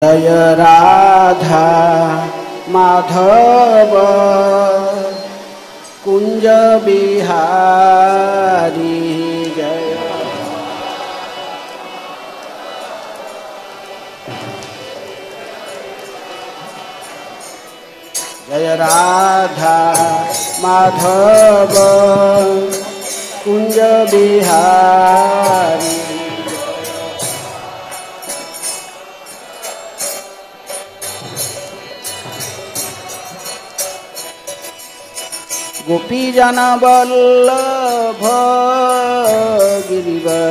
जय राधा माधव कुंज बिहारी जय। जय राधा माधव कुंज बिहारी। गोपी जन वल्लभ गिरिवरधारी।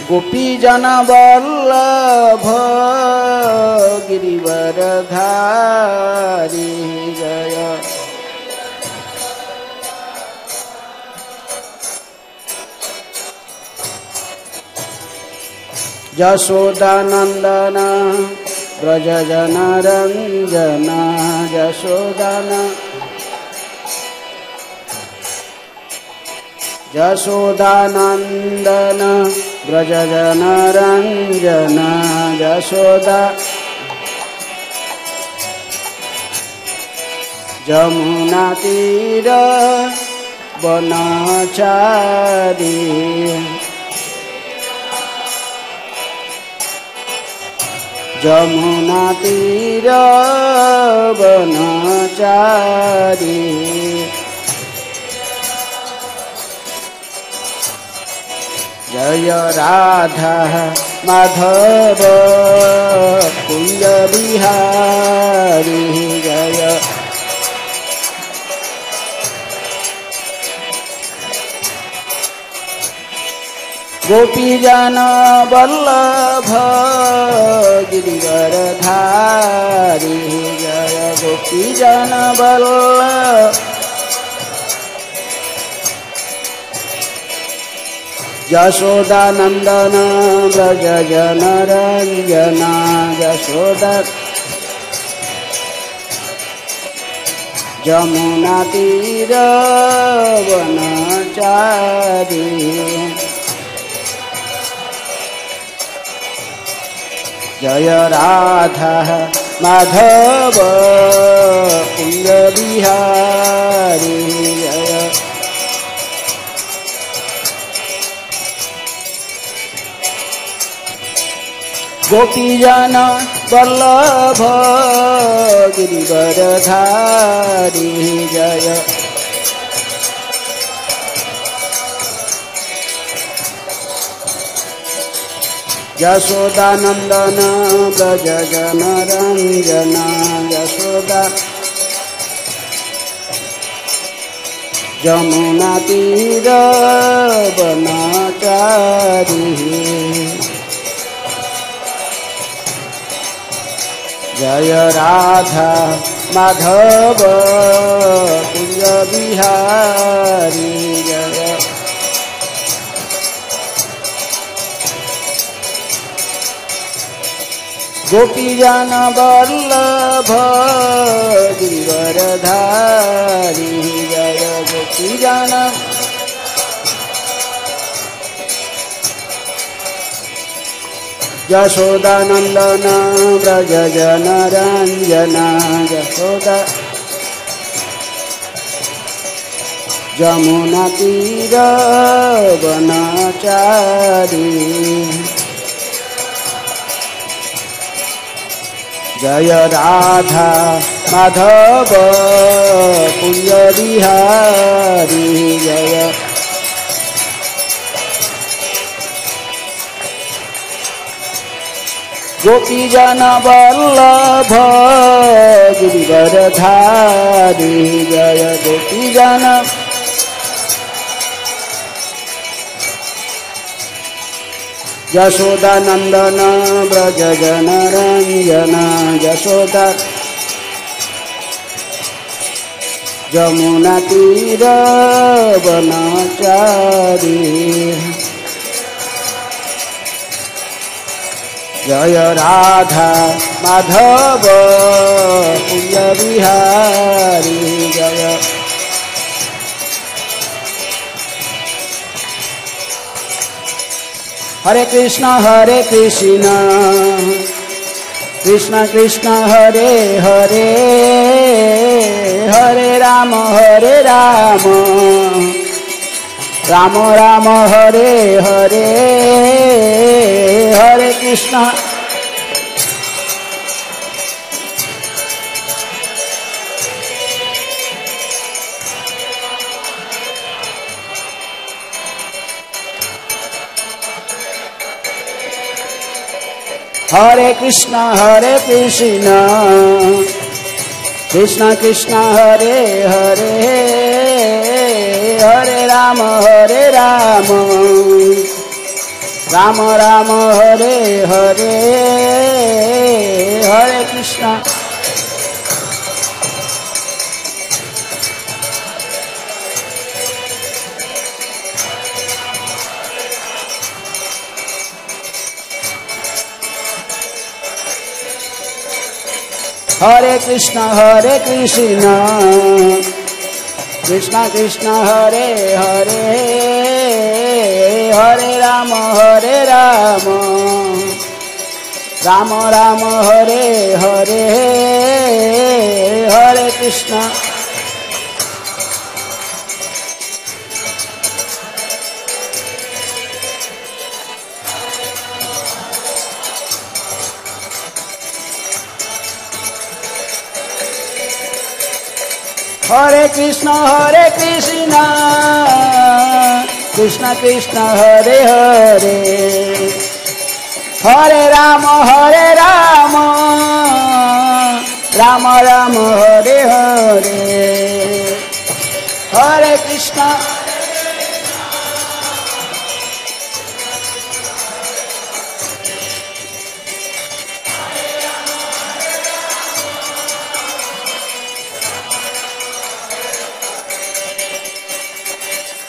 गोपी जन वल्लभ गिरिवरधारी जय। यशोदानंदन व्रज जन रंजन यशोदानंदन व्रज जन रंजन यशोदा। जमुना तीर वनचारी। जमुना तीर वनचारी। जय राधा माधव कुंज बिहारी जय। गोपी जन वल्लभ गिरिवरधारी जय। गोपी जन वल्लभ यशोदानंदन व्रज जन रंजन यशोदा। जमुना तीर वनचारी। जय राधा माधव कुंज बिहारी जय। गोपी जन वल्लभ गिरिवरधारी जय। यशोदानंदन व्रज जन रंजन यशोदा। जमुना तीर वनचारी। जय राधा माधव कुंज बिहारी जय। गोपी जन वल्लभ गिरिवरधारी जय। गोपी जन यशोदानंदन व्रज जन रंजन यशोदा। जमुना तीर वनचारी। जय राधा माधव कुंज बिहारी जय। गोपी जन वल्लभ गिरिवरधारी जय। गोपी जन यशोदानंदन व्रज जन रंजन यशोदा। जमुना तीर वनचारी। जय राधा माधव कुंज बिहारी जय। हरे कृष्ण कृष्ण कृष्ण हरे हरे हरे राम राम राम हरे हरे हरे कृष्ण हरे कृष्ण कृष्ण कृष्ण हरे हरे हरे राम राम राम हरे हरे हरे कृष्ण हरे कृष्ण कृष्ण कृष्ण हरे हरे हरे राम राम राम हरे हरे हरे कृष्ण हरे कृष्ण कृष्ण कृष्ण हरे हरे हरे राम राम राम हरे हरे हरे कृष्ण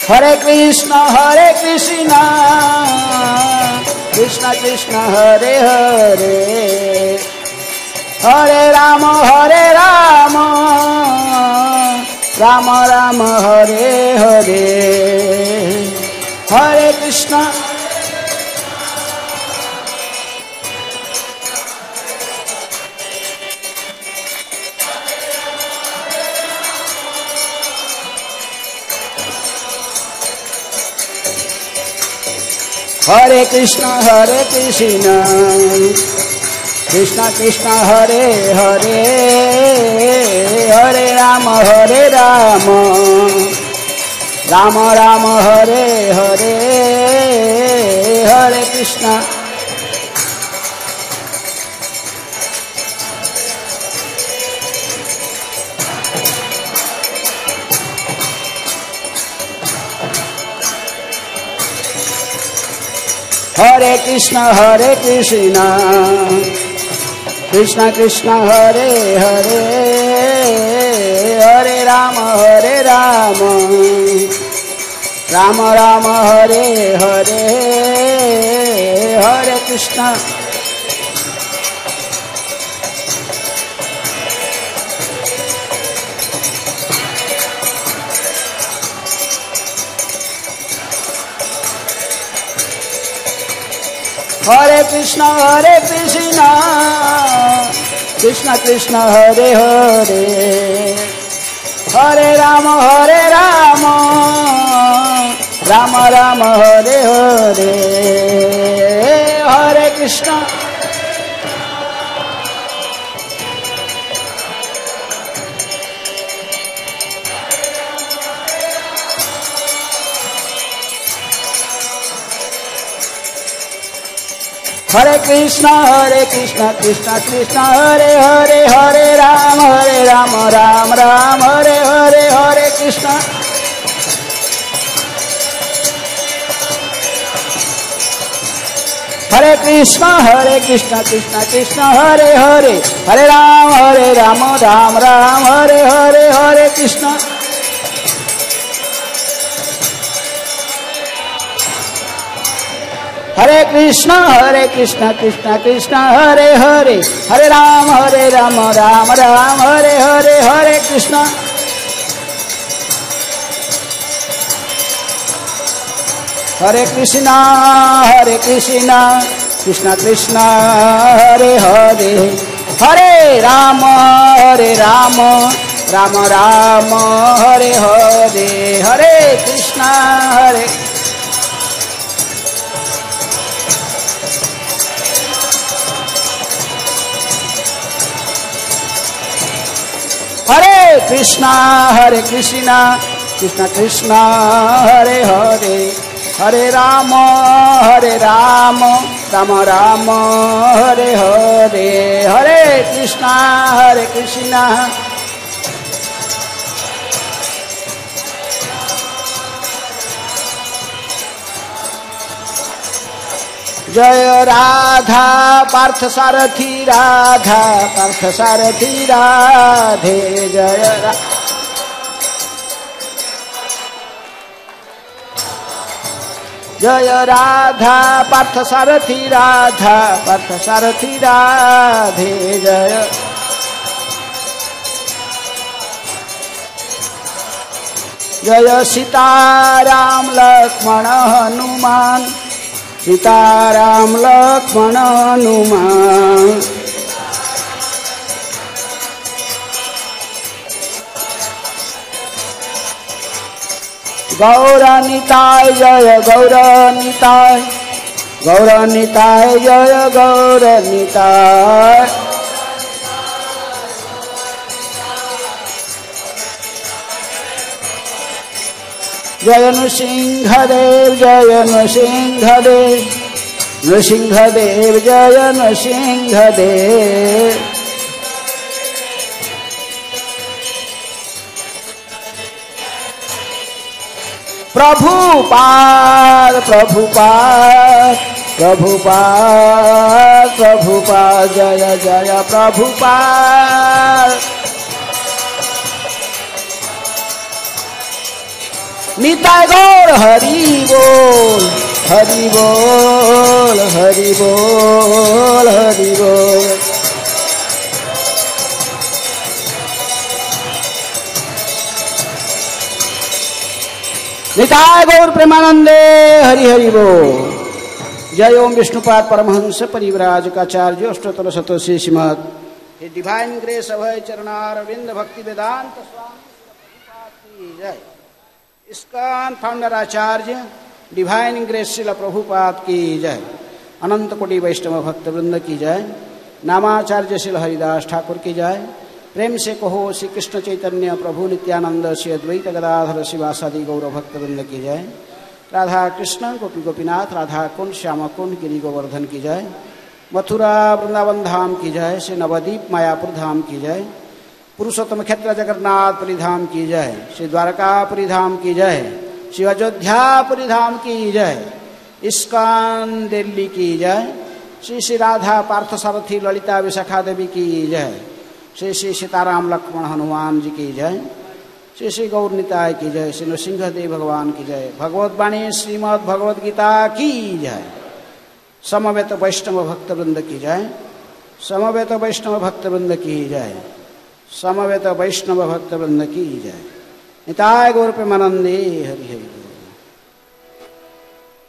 हरे कृष्ण कृष्ण कृष्ण हरे हरे हरे राम राम राम हरे हरे हरे कृष्ण हरे कृष्ण कृष्ण कृष्ण हरे हरे हरे राम राम राम हरे हरे हरे कृष्ण हरे कृष्ण कृष्ण कृष्ण हरे हरे हरे राम राम राम हरे हरे हरे कृष्ण हरे कृष्ण कृष्ण कृष्ण हरे हरे हरे राम राम राम हरे हरे हरे कृष्ण हरे कृष्ण कृष्ण कृष्ण हरे हरे हरे राम राम राम हरे हरे हरे कृष्ण हरे कृष्ण कृष्ण कृष्ण हरे हरे हरे राम राम राम हरे हरे हरे कृष्ण हरे कृष्ण कृष्ण कृष्ण हरे हरे, हरे राम राम राम हरे हरे, हरे कृष्ण कृष्ण कृष्ण कृष्ण हरे हरे, हरे राम राम राम हरे हरे, हरे कृष्ण हरे कृष्ण कृष्ण कृष्ण हरे हरे, हरे राम राम राम हरे हरे, हरे कृष्ण जय राधा पार्थ सारथी राधा पार्थ सारथी राधे, जय राधा पार्थ सारथी राधा पार्थ सारथी राधे, जय सीताराम लक्ष्मण हनुमान, सीताराम लक्ष्मण हनुमान, गौरनिताय जय गौरनिताय, गौरनिताय जय गौरनिताय, जय नृसिंहदेव जय नृसिंहदेव, नृसिंहदेव जय नृसिंहदेव, प्रभुपाद प्रभुपाद प्रभुपाद प्रभुपाद जय जय प्रभुपाद, निताय गौर हरि बोल हरि बोल हरि बोल हरि बोल, निताय गौर प्रेमानंदे हरि हरि बोल। जय ओम विष्णुपाद परमहंस परिव्राजकाचार्य अष्टोत्तर शतोषी श्रीमद डिवाइन ग्रेस अभय चरणारविंद भक्ति वेदांत स्वामी की जय। ISKCON founder acharya divine grace Srila Prabhupada की जय। अनंत कोटि वैष्णव भक्त वृंद की जय। नामाचार्य श्रील हरिदास ठाकुर की जय। प्रेम से कहो श्री कृष्ण चैतन्य प्रभु नित्यानंद श्री अद्वैत गदाधर शिवासादि गौर भक्त वृंद की जय। राधा कृष्ण गोपी गोपीनाथ राधा कुंड श्याम कुंड गिरी गोवर्धन की जय। मथुरा वृंदावन धाम की जय। श्री नवदीप मायापुर धाम की जय। पुरुषोत्तम क्षेत्र जगन्नाथपुरी धाम की जय। श्री द्वारकापुरी धाम की जय। श्री अयोध्यापुरी धाम की जय। इस्कॉन दिल्ली की जय। श्री श्री राधा पार्थसारथी ललिता विशाखा देवी की जय। श्री श्री सीताराम लक्ष्मण हनुमान जी की जय। श्री श्री गौर निताय की जय। श्री नृसिंहदेव भगवान की जय। भगवत वाणी श्रीमद् भगवद गीता की जय। समवेत वैष्णव भक्तवृंद की जय। समवेत वैष्णव भक्तवृंद की जय। समवेत वैष्णव भक्तवृंद की जय। निताय गौर प्रेमानंदे हरि हरि।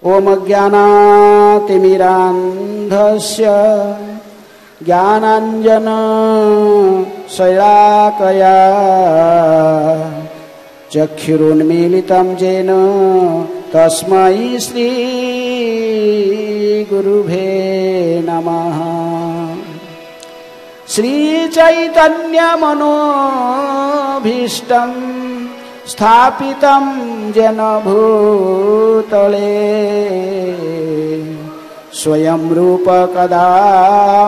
ओम अज्ञानातिमिरान्धस्य ज्ञानाञ्जन शलाकया चक्षुरुन्मीलितं येन तस्मै श्री गुरुभे नमः। श्री चैतन्य मनोभीष्टं स्थापितं येन भूतले स्वयं रूप कदा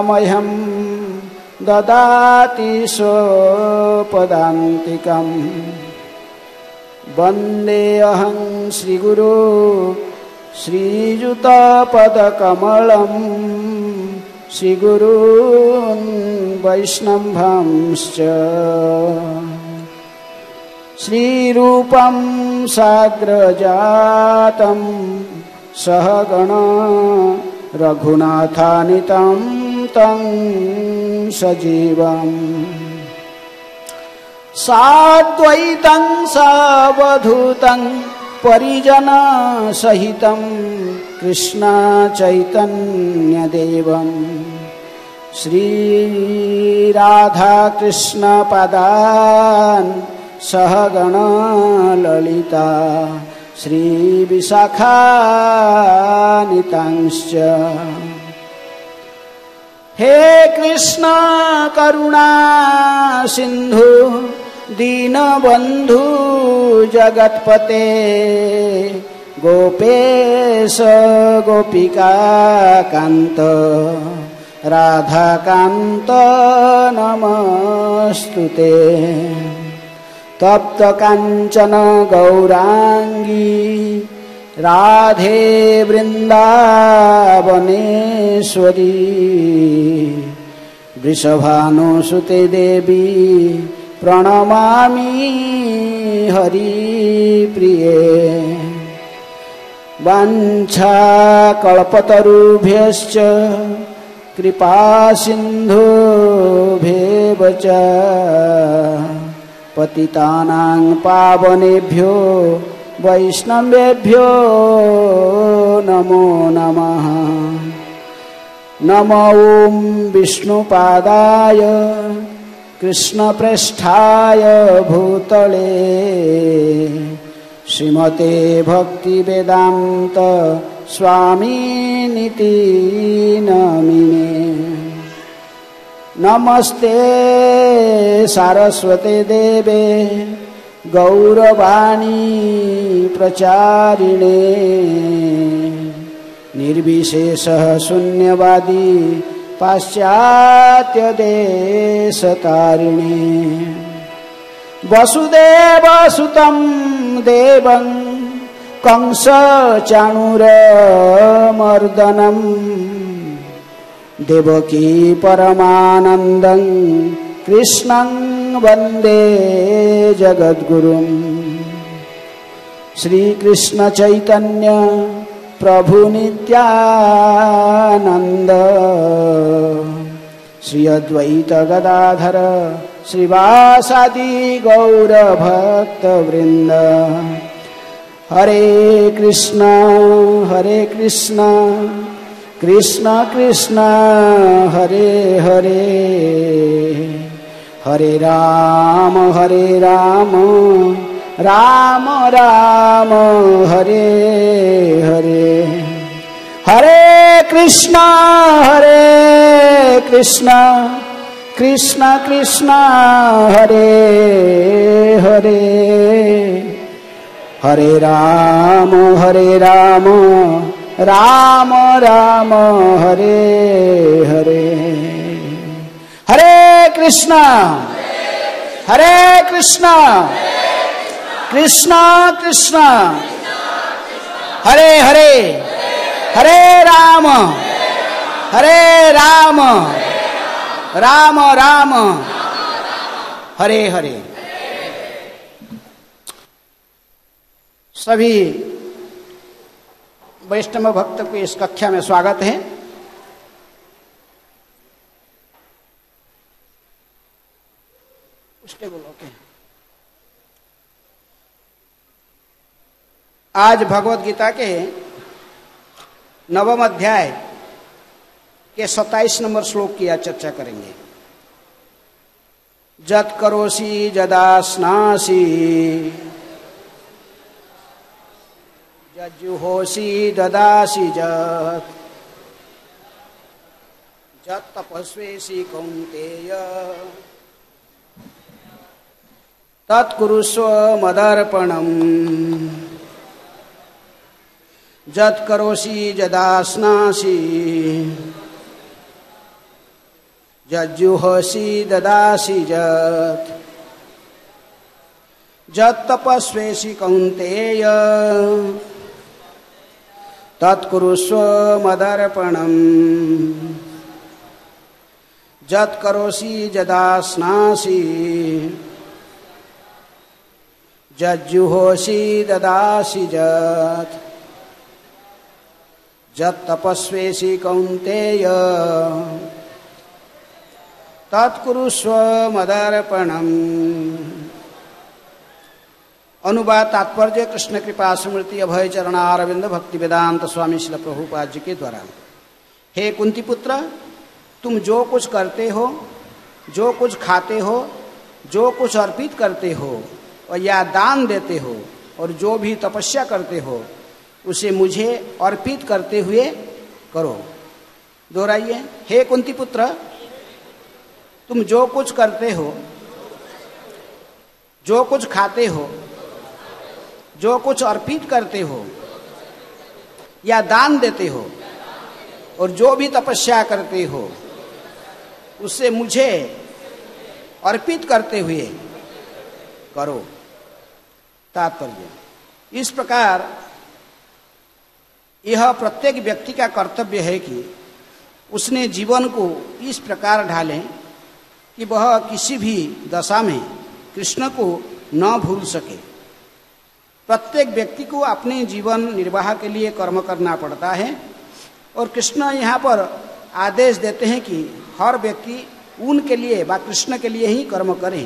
मह्यं ददाति स्वपदान्तिकं। वन्देऽहं श्रीगुरो श्रीयुतपदकमलं श्रीगुरून् वैष्णवंश्च। श्रीरूपं साग्रजातं सहगण रघुनाथान्वितं तं सजीवम् साद्वैतं सावधूतं परिजन सहितं कृष्ण चैतन्यदेवम् श्री राधा कृष्ण पदान् सहगण ललिता श्री विशाखान्वितांश्च हे कृष्ण करुणा सिंधु दीनबंधु जगत्पते गोपेश गोपिका कांत राधा कांत नमस्तुते तप्त कांचन गौरांगी राधे वृंदावनेश्वरी वृषभानुसुते देवी प्रणमामि हरिप्रिये वाञ्छा कल्पतरुभ्यश्च कृपा सिन्धुभ्येव च पतितानां पावनेभ्यो वैष्णवेभ्यो नमो नमः। नमो ॐ विष्णुपादाय कृष्णप्रेष्ठाय भूतले श्रीमते भक्तिवेदान्त स्वामिनिति नामिने। नमस्ते सारस्वते देवे गौरवाणी प्रचारिणे निर्विशेषः शून्यवादी पाश्चात्य देशतारिणे वसुदेवसुतं देवं कंस चाणूरमर्दनं देवकी परमानन्दं कृष्णं वन्दे जगद्गुरुं। श्रीकृष्ण चैतन्य प्रभु नित्यानंद श्री अद्वैत गदाधर श्रीवासादि गौर भक्त वृंद। हरे कृष्ण कृष्ण कृष्ण हरे हरे हरे राम राम राम हरे हरे। हरे कृष्ण कृष्ण कृष्ण हरे हरे हरे राम राम राम हरे हरे। हरे कृष्ण कृष्ण कृष्ण हरे हरे हरे राम राम राम हरे हरे। सभी वैष्णव भक्त को इस कक्षा में स्वागत है। आज भगवद गीता के 9वें अध्याय के 27 नंबर श्लोक की आज चर्चा करेंगे। जत करोसि जदा स्नासि जज्जुहोसि ददासि जत जत तपस्वेसि कौन्तेय तत्कुरुष्व मदर्पणम्। जत करोसि जदा स्नासि जज्जुहोसि ददासि जत जत तपस्वेसि कौन्तेय तत्कुरुष्व मदर्पणम्। जत करोसि जदा स्नासि जज्जुहोसि ददासि जत जत तपस्वेसी कौन्तेय तत्कुरुस्व मदर्पणम। अनुवाद तात्पर्य कृष्ण कृपा स्मृति अभय चरणारविंद भक्ति वेदांत स्वामी श्रील प्रभुपाद जी के द्वारा। हे कुंती पुत्र, तुम जो कुछ करते हो, जो कुछ खाते हो, जो कुछ अर्पित करते हो और या दान देते हो और जो भी तपस्या करते हो उसे मुझे अर्पित करते हुए करो। दोहराइए, हे कुंती पुत्र, तुम जो कुछ करते हो, जो कुछ खाते हो, जो कुछ अर्पित करते हो या दान देते हो और जो भी तपस्या करते हो उससे मुझे अर्पित करते हुए करो। तात्पर्य, इस प्रकार यह प्रत्येक व्यक्ति का कर्तव्य है कि उसने जीवन को इस प्रकार ढाले कि वह किसी भी दशा में कृष्ण को न भूल सके। प्रत्येक व्यक्ति को अपने जीवन निर्वाह के लिए कर्म करना पड़ता है और कृष्ण यहाँ पर आदेश देते हैं कि हर व्यक्ति उनके लिए व कृष्ण के लिए ही कर्म करे।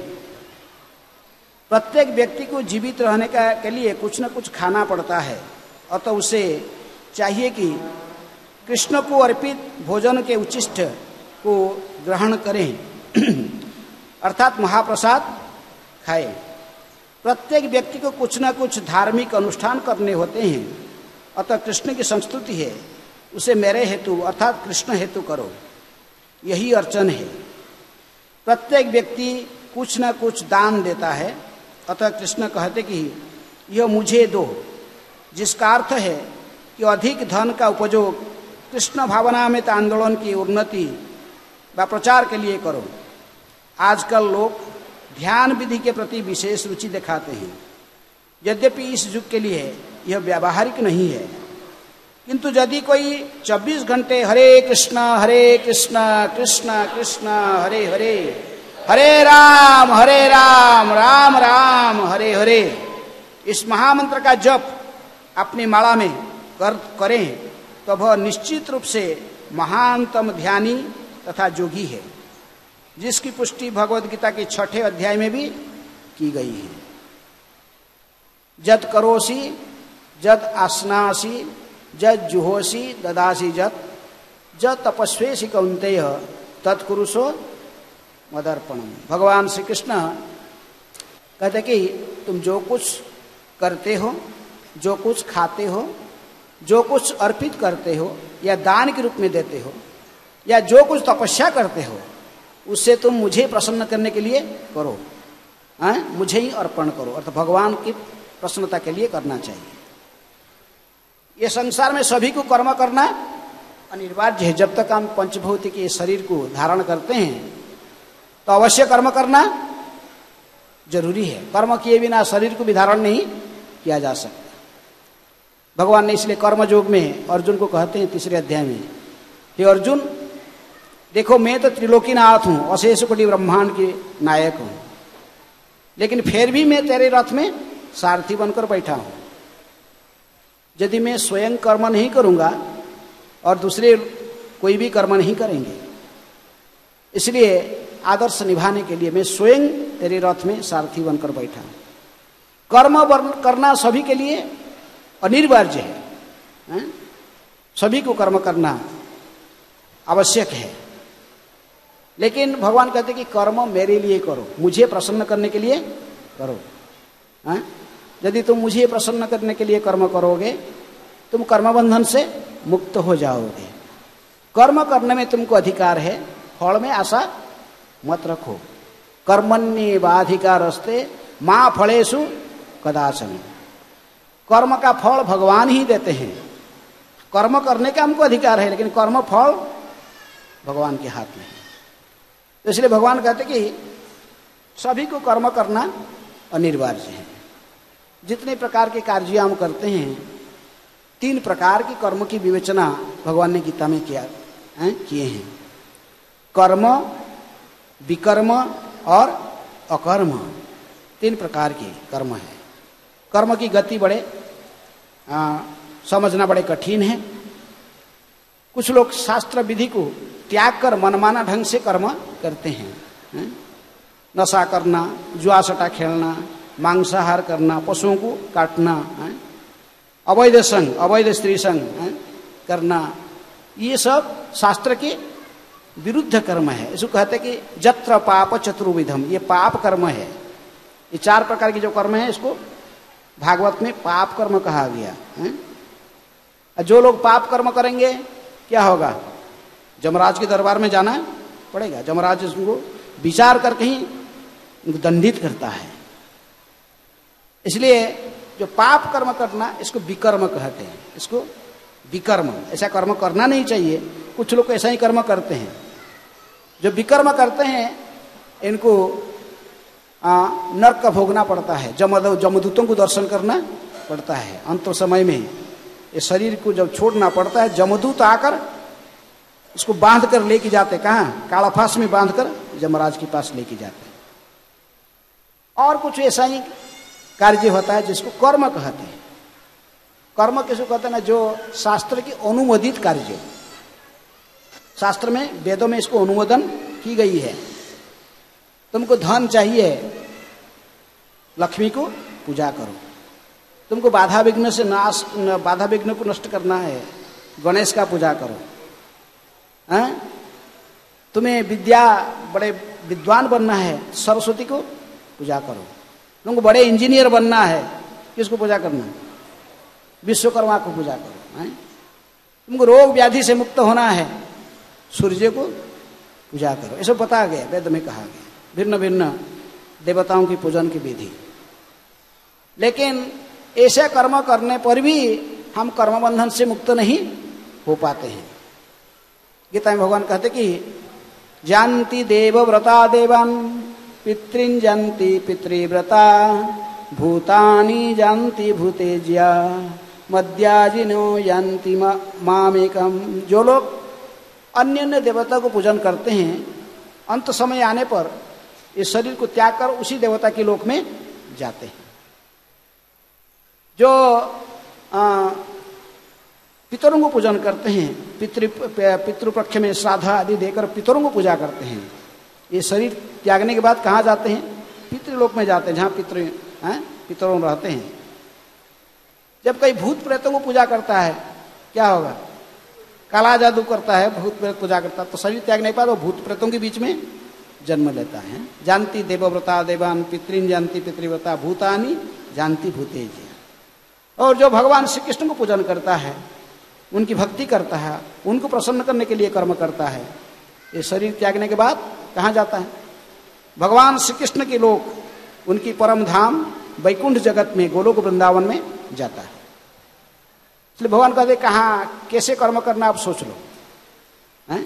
प्रत्येक व्यक्ति को जीवित रहने के लिए कुछ न कुछ खाना पड़ता है, अतः उसे चाहिए कि कृष्ण को अर्पित भोजन के उच्छिष्ट को ग्रहण करें अर्थात महाप्रसाद खाए। प्रत्येक व्यक्ति को कुछ न कुछ धार्मिक अनुष्ठान करने होते हैं, अतः कृष्ण की संस्तुति है, उसे मेरे हेतु अर्थात कृष्ण हेतु करो, यही अर्चन है। प्रत्येक व्यक्ति कुछ न कुछ दान देता है, अतः कृष्ण कहते कि यह मुझे दो, जिसका अर्थ है कि अधिक धन का उपयोग कृष्ण भावना में आंदोलन की उन्नति व प्रचार के लिए करो। आजकल लोग ध्यान विधि के प्रति विशेष रुचि दिखाते हैं, यद्यपि इस युग के लिए यह व्यावहारिक नहीं है, किंतु यदि कोई 24 घंटे हरे कृष्ण कृष्ण कृष्ण हरे हरे, हरे राम राम राम हरे हरे, इस महामंत्र का जप अपनी माला में करें तो वह निश्चित रूप से महानतम ध्यानी तथा जोगी है, जिसकी पुष्टि भगवद गीता के 6 अध्याय में भी की गई है। जद करोसी जद आसनासी जद जुहोसी ददासी जद तपस्वेसी कौन्तेय तत्कुरुषो मदर्पणम। भगवान श्री कृष्ण कहते कि तुम जो कुछ करते हो, जो कुछ खाते हो, जो कुछ अर्पित करते हो या दान के रूप में देते हो या जो कुछ तपस्या करते हो उससे तुम मुझे प्रसन्न करने के लिए करो, मुझे ही अर्पण करो, अर्थात भगवान की प्रसन्नता के लिए करना चाहिए। ये संसार में सभी को कर्म करना अनिवार्य है। जब तक हम पंचभौतिक के शरीर को धारण करते हैं तो अवश्य कर्म करना जरूरी है। कर्म किए बिना शरीर को भी धारण नहीं किया जा सकता। भगवान ने इसलिए कर्मयोग में अर्जुन को कहते हैं 3 अध्याय में, हे अर्जुन देखो मैं तो त्रिलोकीनाथ हूँ, अशेष कोटि ब्रह्मांड के नायक हूँ, लेकिन फिर भी मैं तेरे रथ में सारथी बनकर बैठा हूँ। यदि मैं स्वयं कर्म नहीं करूँगा और दूसरे कोई भी कर्म नहीं करेंगे, इसलिए आदर्श निभाने के लिए मैं स्वयं तेरे रथ में सारथी बनकर बैठा हूँ। कर्म करना सभी के लिए अनिवार्य है, सभी को कर्म करना आवश्यक है, लेकिन भगवान कहते कि कर्म मेरे लिए करो, मुझे प्रसन्न करने के लिए करो। यदि तुम मुझे प्रसन्न करने के लिए कर्म करोगे तुम कर्म बंधन से मुक्त हो जाओगे। कर्म करने में तुमको अधिकार है, फल में आशा मत रखो। कर्मण्येवाधिकारस्ते मां फलेषु कदाचन। कर्म का फल भगवान ही देते हैं। कर्म करने का हमको अधिकार है, लेकिन कर्म फल भगवान के हाथ में है। तो इसलिए भगवान कहते कि सभी को कर्म करना अनिवार्य है। जितने प्रकार के कार्य हम करते हैं 3 प्रकार के कर्म की विवेचना भगवान ने गीता में किए हैं। कर्म, विकर्म और अकर्म, 3 प्रकार के कर्म है। कर्म की गति बड़े समझना बड़े कठिन है, कुछ लोग शास्त्र विधि को त्याग कर मनमाना ढंग से कर्म करते हैं। नशा करना, जुआ सट्टा खेलना, मांसाहार करना, पशुओं को काटना, अवैध संग, अवैध स्त्री संग करना, ये सब शास्त्र के विरुद्ध कर्म है। इसको कहते हैं कि जत्र पाप चतुर्विधम, ये पाप कर्म है। ये 4 प्रकार की जो कर्म है इसको भागवत में पाप कर्म कहा गया है। जो लोग पाप कर्म करेंगे क्या होगा? जमराज के दरबार में जाना पड़ेगा। जमराज उसको विचार करके ही उनको दंडित करता है। इसलिए जो पाप कर्म करना इसको विकर्म कहते हैं। इसको विकर्म, ऐसा कर्म करना नहीं चाहिए। कुछ लोग ऐसा ही कर्म करते हैं। जो विकर्म करते हैं इनको नरक का भोगना पड़ता है। जमदूतों को दर्शन करना पड़ता है। अंत समय में ये शरीर को जब छोड़ना पड़ता है, जमदूत आकर उसको बांध कर लेके जाते, कहाँ? कालाफास में बांध कर जमराज के पास लेके जाते। और कुछ ऐसा ही कार्य होता है जिसको कर्म कहते हैं। कर्म किसको कहते हैं ना? जो शास्त्र की अनुमोदित कार्य, शास्त्र में वेदों में इसको अनुमोदन की गई है। तुमको धन चाहिए, लक्ष्मी को पूजा करो। तुमको बाधा विघ्न से बाधा विघ्न को नष्ट करना है, गणेश का पूजा करो। तुम्हें विद्या, बड़े विद्वान बनना है, सरस्वती को पूजा करो। तुमको बड़े इंजीनियर बनना है, किसको पूजा करना? विश्वकर्मा को पूजा करो। तुमको रोग व्याधि से मुक्त होना है, सूर्य को पूजा करो। ऐसा बताया गया, वेद में कहा गया भिन्न भिन्न देवताओं की पूजन की विधि। लेकिन ऐसे कर्म करने पर भी हम कर्म बंधन से मुक्त नहीं हो पाते हैं। गीता में भगवान कहते कि जानती देवव्रता देवान पितृन जानती पितृव्रता भूतानि जानती भूतेज्या मद्याजिनो जानती मामेकम। जो लोग अन्य अन्य देवता को पूजन करते हैं, अंत समय आने पर इस शरीर को त्याग कर उसी देवता के लोक में जाते हैं। जो पितरों को पूजन करते हैं, पितृपक्ष में श्राद्ध आदि देकर पितरों को पूजा करते हैं, ये शरीर त्यागने के बाद कहाँ जाते हैं? पितृलोक में जाते हैं, जहाँ पितरों रहते हैं। जब कोई भूत प्रेतों को पूजा करता है क्या होगा? काला जादू करता है, भूत प्रेत पूजा करता है, तो शरीर त्यागने के बाद वो भूत प्रेतों के बीच में जन्म लेता है। जानती देवव्रता देवान पितृन जानती पितृव्रता भूतानि जानती भूतेज्या। और जो भगवान श्री कृष्ण को पूजन करता है, उनकी भक्ति करता है, उनको प्रसन्न करने के लिए कर्म करता है, ये शरीर त्यागने के बाद कहाँ जाता है? भगवान श्री कृष्ण के लोक, उनकी परम धाम वैकुंठ जगत में, गोलोक वृंदावन में जाता है। इसलिए भगवान कहते कहाँ कैसे कर्म करना आप सोच लो।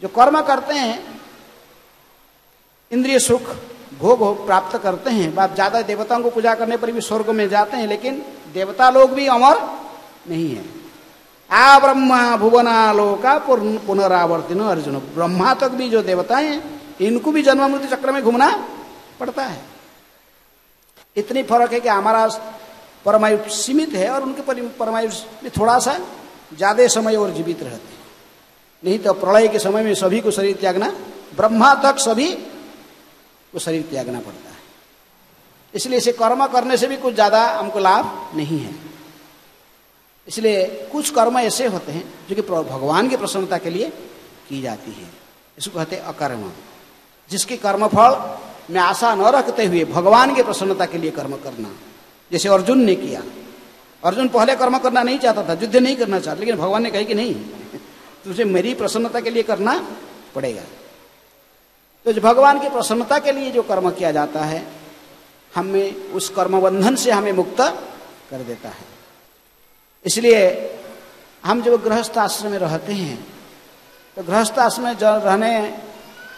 जो कर्म करते हैं इंद्रिय सुख भोग प्राप्त करते हैं, बात ज्यादा देवताओं को पूजा करने पर भी स्वर्ग में जाते हैं, लेकिन देवता लोग भी अमर नहीं है। आ ब्रह्मा भुवना लोका पुनरावर्तिनो अर्जुन। ब्रह्मा तक भी जो देवता हैं, इनको भी जन्म मृत्यु चक्र में घूमना पड़ता है। इतनी फर्क है कि हमारा परमायु सीमित है और उनके परमायु में थोड़ा सा ज्यादा समय और जीवित रहते हैं। नहीं तो प्रलय के समय में सभी को शरीर त्यागना, ब्रह्मा तक सभी को शरीर त्यागना पड़ता है। इसलिए इसे कर्म करने से भी कुछ ज्यादा हमको लाभ नहीं है। इसलिए कुछ कर्म ऐसे होते हैं जो कि भगवान की प्रसन्नता के लिए की जाती है, इसको कहते हैं अकर्म। जिसके कर्मफल में आशा न रखते हुए भगवान की प्रसन्नता के लिए कर्म करना, जैसे अर्जुन ने किया। अर्जुन पहले कर्म करना नहीं चाहता था, युद्ध नहीं करना चाहता, लेकिन भगवान ने कहा कि नहीं, तुझे मेरी प्रसन्नता के लिए करना पड़ेगा। तो जो भगवान की प्रसन्नता के लिए जो कर्म किया जाता है, हमें उस कर्म बंधन से हमें मुक्त कर देता है। इसलिए हम जब गृहस्थ आश्रम में रहते हैं तो गृहस्थ आश्रम में रहने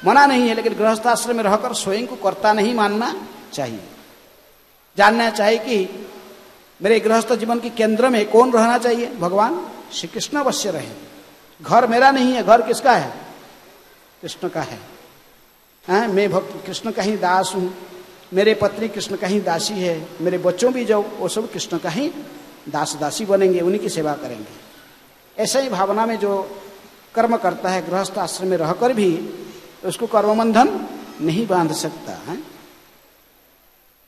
मना नहीं है, लेकिन गृहस्थ आश्रम में रहकर स्वयं को कर्ता नहीं मानना चाहिए। जानना चाहिए कि मेरे गृहस्थ जीवन के केंद्र में कौन रहना चाहिए? भगवान श्री कृष्ण अवश्य रहे। घर मेरा नहीं है, घर किसका है? कृष्ण का है। मैं भक्त कृष्ण का ही दास हूँ, मेरे पत्नी कृष्ण का ही दासी है, मेरे बच्चों भी जो वो सब कृष्ण का ही दास दासी बनेंगे, उन्हीं की सेवा करेंगे। ऐसे ही भावना में जो कर्म करता है गृहस्थ आश्रम में रहकर भी उसको कर्मबंधन नहीं बांध सकता है।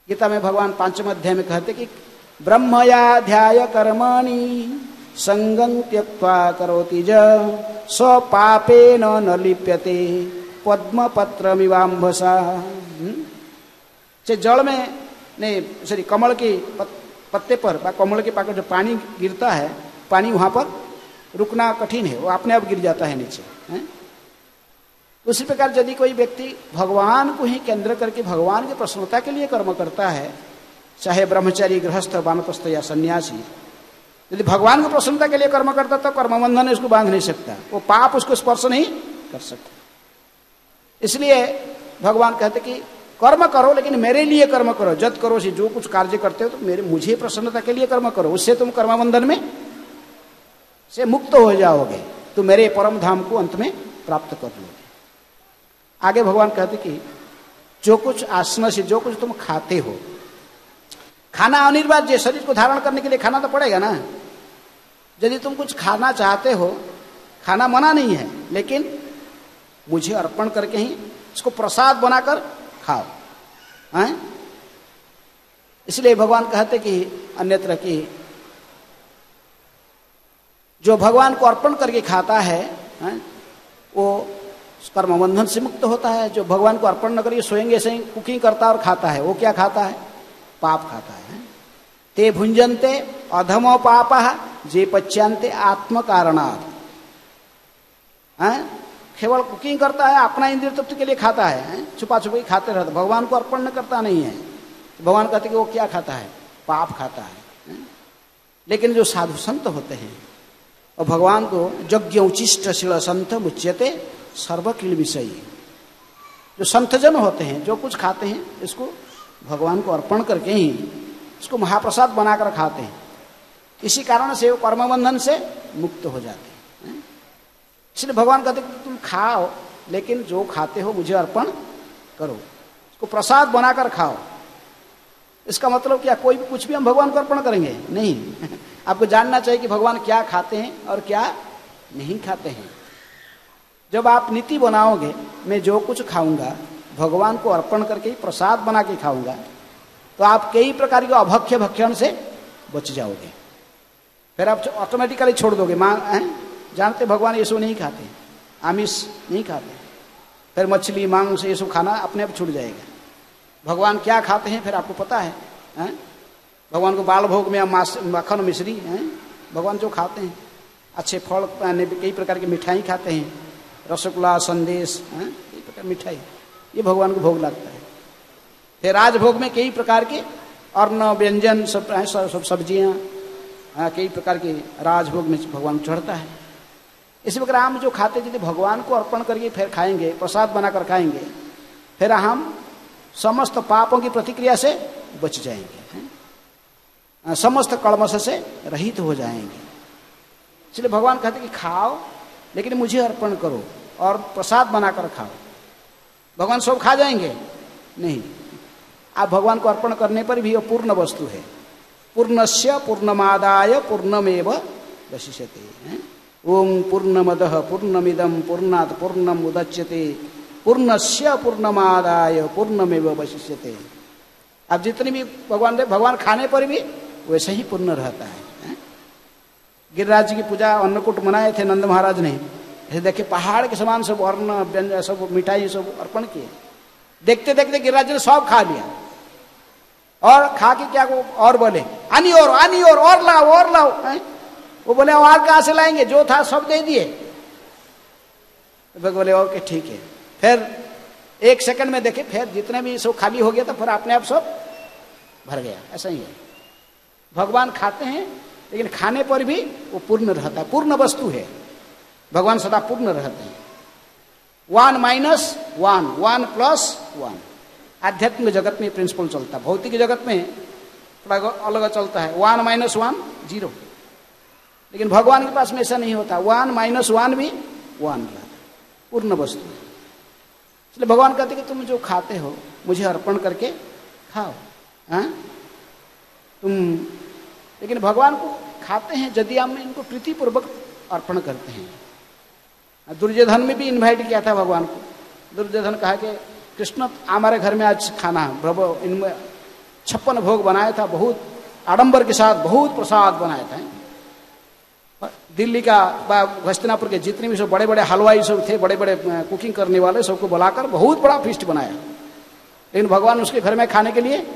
गीता में भगवान 5वें अध्याय में कहते कि ब्रह्मयाध्याय कर्माणि संगं त्यक्त्वा करोति ज स्वपापेन न लिप्यते पद्मपत्रमिवाम्भसा। जड़ में नहीं सॉरी कमल के पत्ते पर कमल के पाकर जो पानी गिरता है, पानी वहां पर रुकना कठिन है, वो अपने आप गिर जाता है नीचे है? उसी प्रकार यदि कोई व्यक्ति भगवान को ही केंद्र करके भगवान की प्रसन्नता के लिए कर्म करता है, चाहे ब्रह्मचारी गृहस्थ वानप्रस्थ या सन्यासी, यदि भगवान की प्रसन्नता के लिए कर्म करता तो कर्मबंधन उसको बांध नहीं सकता, वो पाप उसको स्पर्श नहीं कर सकता। इसलिए भगवान कहते कि कर्म करो लेकिन मेरे लिए कर्म करो, जत करो से जो कुछ कार्य करते हो तो मुझे प्रसन्नता के लिए कर्म करो, उससे तुम कर्मबंधन में से मुक्त हो जाओगे, तो मेरे परम धाम को अंत में प्राप्त कर लोगे। आगे भगवान कहते कि जो कुछ आसना से जो कुछ तुम खाते हो, खाना अनिवार्य, शरीर को धारण करने के लिए खाना तो पड़ेगा ना। यदि तुम कुछ खाना चाहते हो, खाना मना नहीं है, लेकिन मुझे अर्पण करके ही इसको प्रसाद बनाकर खाओ हैं। इसलिए भगवान कहते कि अन्यत्र कि जो भगवान को अर्पण करके खाता है वो कर्मबंधन से मुक्त होता है। जो भगवान को अर्पण न करके स्वयं ऐसे कुकिंग करता और खाता है, वो क्या खाता है? पाप खाता है। ते भुंजन्ते अधमो पापः जे पच्यन्ते आत्म कारणात्। केवल कुकिंग करता है, अपना इंद्रिय तृप्ति के लिए खाता है, छुपा छुपी खाते रहता, भगवान को अर्पण न करता नहीं है। तो भगवान कहते कि वो क्या खाता है? पाप खाता है। लेकिन जो साधु संत होते हैं और भगवान को यज्ञ उचिष्ट शिल संत मुच्यते सर्वकिल विषयी, जो संतजन होते हैं जो कुछ खाते हैं इसको भगवान को अर्पण करके ही इसको महाप्रसाद बनाकर खाते हैं, इसी कारण से वो कर्मबंधन से मुक्त हो जाते हैं। इसलिए भगवान कहते हैं तुम खाओ लेकिन जो खाते हो मुझे अर्पण करो, इसको प्रसाद बनाकर खाओ। इसका मतलब क्या कोई भी कुछ भी हम भगवान को अर्पण करेंगे? नहीं। आपको जानना चाहिए कि भगवान क्या खाते हैं और क्या नहीं खाते हैं। जब आप नीति बनाओगे मैं जो कुछ खाऊंगा भगवान को अर्पण करके ही प्रसाद बना के खाऊंगा, तो आप कई प्रकार के अभक्ष्य भक्षण से बच जाओगे। फिर आप ऑटोमेटिकली छोड़ दोगे। जानते भगवान ये सब नहीं खाते, आमिष नहीं खाते, फिर मछली मांस ये सब खाना अपने आप छूट जाएगा। भगवान क्या खाते हैं फिर आपको पता है, भगवान को बाल भोग में माखन मिश्री भगवान जो खाते हैं, अच्छे फल कई प्रकार की मिठाई खाते हैं, रसगुल्ला संदेश कई प्रकार मिठाई, ये भगवान को भोग लगता है। फिर राजभोग में कई प्रकार के अन्न व्यंजन सब सब्जियां कई प्रकार के राजभोग में भगवान को चढ़ता है। इसी प्रकार हम जो खाते यदि भगवान को अर्पण करके फिर खाएंगे, प्रसाद बनाकर खाएंगे, फिर हम समस्त पापों की प्रतिक्रिया से बच जाएंगे, समस्त कलमश से रहित हो जाएंगे। इसलिए भगवान कहते कि खाओ लेकिन मुझे अर्पण करो और प्रसाद बनाकर खाओ। भगवान सब खा जाएंगे? नहीं। आप भगवान को अर्पण करने पर भी वो पूर्ण वस्तु है। पूर्णस्य पूर्णमादाय पूर्णमेव वशिष्यते। ओम पूर्णमदः पूर्णमिदं पूर्णात् पूर्णम् उदच्यते पूर्णस्य पूर्णमादाय पूर्णमेव वशिष्यते। आप जितनी भी भगवान खाने पर भी वैसे ही पूर्ण रहता है। गिरिराज जी की पूजा अन्नकूट मनाए थे नंद महाराज ने, ऐसे देखे पहाड़ के समान सब अन्न व्यंजन सब मिठाई सब अर्पण किए। देखते देखते गिरिराज जी ने सब खा लिया और खा के क्या और बोले आनी और लाओ। वो बोले और कहाँ से लाएंगे, जो था सब दे दिए। तो बोले ओके ठीक है। फिर एक सेकंड में देखे फिर जितने भी सब खाली हो गया था, फिर अपने आप सब भर गया। ऐसा ही है, भगवान खाते हैं लेकिन खाने पर भी वो पूर्ण रहता है, पूर्ण वस्तु है। भगवान सदा पूर्ण रहते हैं। 1 - 1 1 + 1 आध्यात्मिक जगत में प्रिंसिपल चलता है। भौतिक जगत में थोड़ा अलग चलता है, 1 - 1 0। लेकिन भगवान के पास में ऐसा नहीं होता, 1 - 1 भी 1 रहता है, पूर्ण वस्तु। इसलिए भगवान कहते कि तुम जो खाते हो मुझे अर्पण करके खाओ। तुम लेकिन भगवान को खाते हैं यदि हम इनको प्रीतिपूर्वक अर्पण करते हैं। दुर्योधन में भी इनवाइट किया था भगवान को। दुर्योधन कहा कि कृष्ण हमारे घर में आज खाना, प्रभु इनमें 56 भोग बनाया था, बहुत आडंबर के साथ बहुत प्रसाद बनाया था। दिल्ली का हस्तिनापुर के जितने भी सब बड़े बड़े हलवाई सब थे, बड़े बड़े कुकिंग करने वाले, सबको बुलाकर बहुत बड़ा फीस्ट बनाया, लेकिन भगवान उसके घर में खाने के लिए